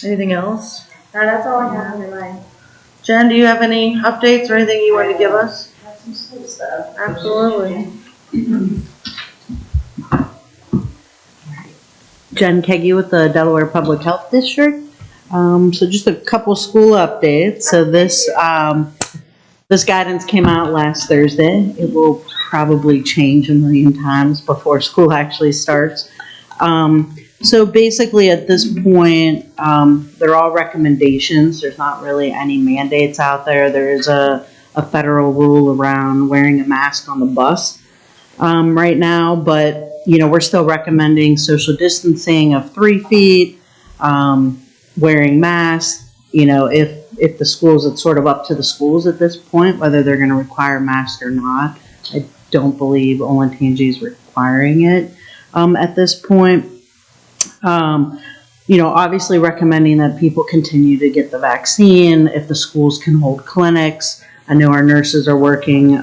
Anything else?
That's all I have in mind.
Jen, do you have any updates or anything you want to give us?
Have some school stuff.
Absolutely.
Jen Keggy with the Delaware Public Health District. So just a couple school updates. So this guidance came out last Thursday. It will probably change a million times before school actually starts. So basically at this point, they're all recommendations. There's not really any mandates out there. There is a federal rule around wearing a mask on the bus right now, but we're still recommending social distancing of 3 feet, wearing masks. If the schools, it's sort of up to the schools at this point whether they're going to require masks or not. I don't believe Olentangy is requiring it at this point. Obviously recommending that people continue to get the vaccine if the schools can hold clinics. I know our nurses are working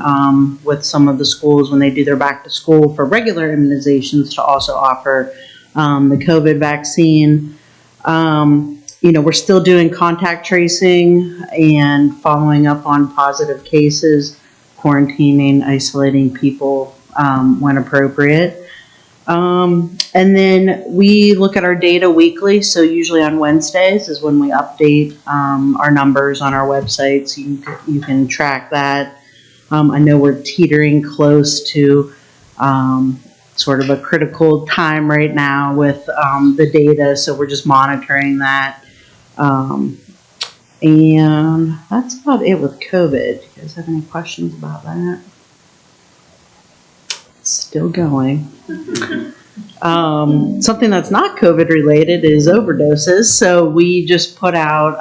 with some of the schools when they do their back to school for regular immunizations to also offer the COVID vaccine. We're still doing contact tracing and following up on positive cases, quarantining, isolating people when appropriate. And then we look at our data weekly, so usually on Wednesdays is when we update our numbers on our website, so you can track that. I know we're teetering close to sort of a critical time right now with the data, so we're just monitoring that. And that's about it with COVID. Do you guys have any questions about that? Still going. Something that's not COVID related is overdoses. So we just put out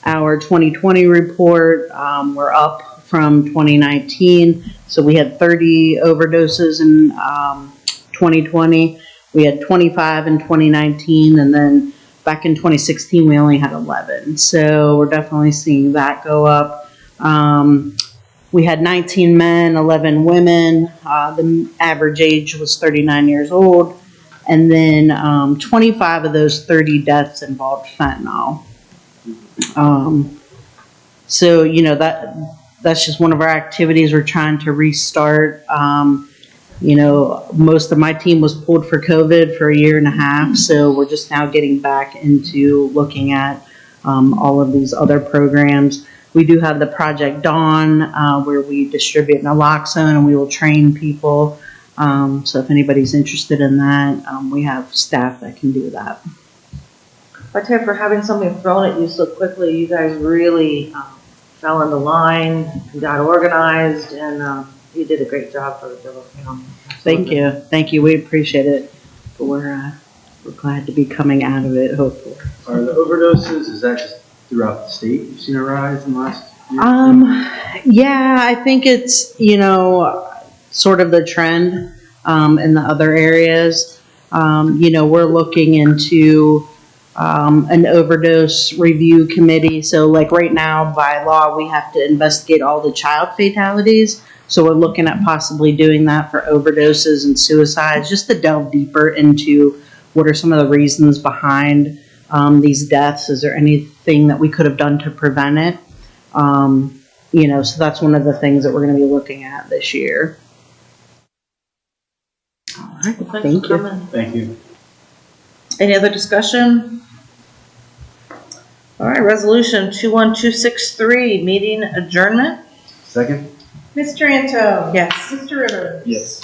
our 2020 report. We're up from 2019. So we had 30 overdoses in 2020. We had 25 in 2019, and then back in 2016 we only had 11. So we're definitely seeing that go up. We had 19 men, 11 women. The average age was 39 years old. And then 25 of those 30 deaths involved fentanyl. So, that's just one of our activities we're trying to restart. Most of my team was pulled for COVID for 1.5 years. So we're just now getting back into looking at all of these other programs. We do have the Project Dawn, where we distribute naloxone and we will train people. So if anybody's interested in that, we have staff that can do that.
I tell you, for having something thrown at you so quickly, you guys really fell into line, got organized, and you did a great job for the Delaware.
Thank you. We appreciate it. But we're glad to be coming out of it, hopefully.
Are the overdoses, is that just throughout the state you've seen a rise in the last year?
Yeah, I think it's, sort of the trend, in the other areas. We're looking into, an overdose review committee. So like right now, by law, we have to investigate all the child fatalities. So we're looking at possibly doing that for overdoses and suicides, just to delve deeper into what are some of the reasons behind these deaths. Is there anything that we could have done to prevent it? So that's one of the things that we're going to be looking at this year. All right, thank you.
Thank you.
Any other discussion? All right, resolution 21263, meeting adjournment.
Second?
Ms. Taranto?
Yes.
Mr. Rivers?
Yes.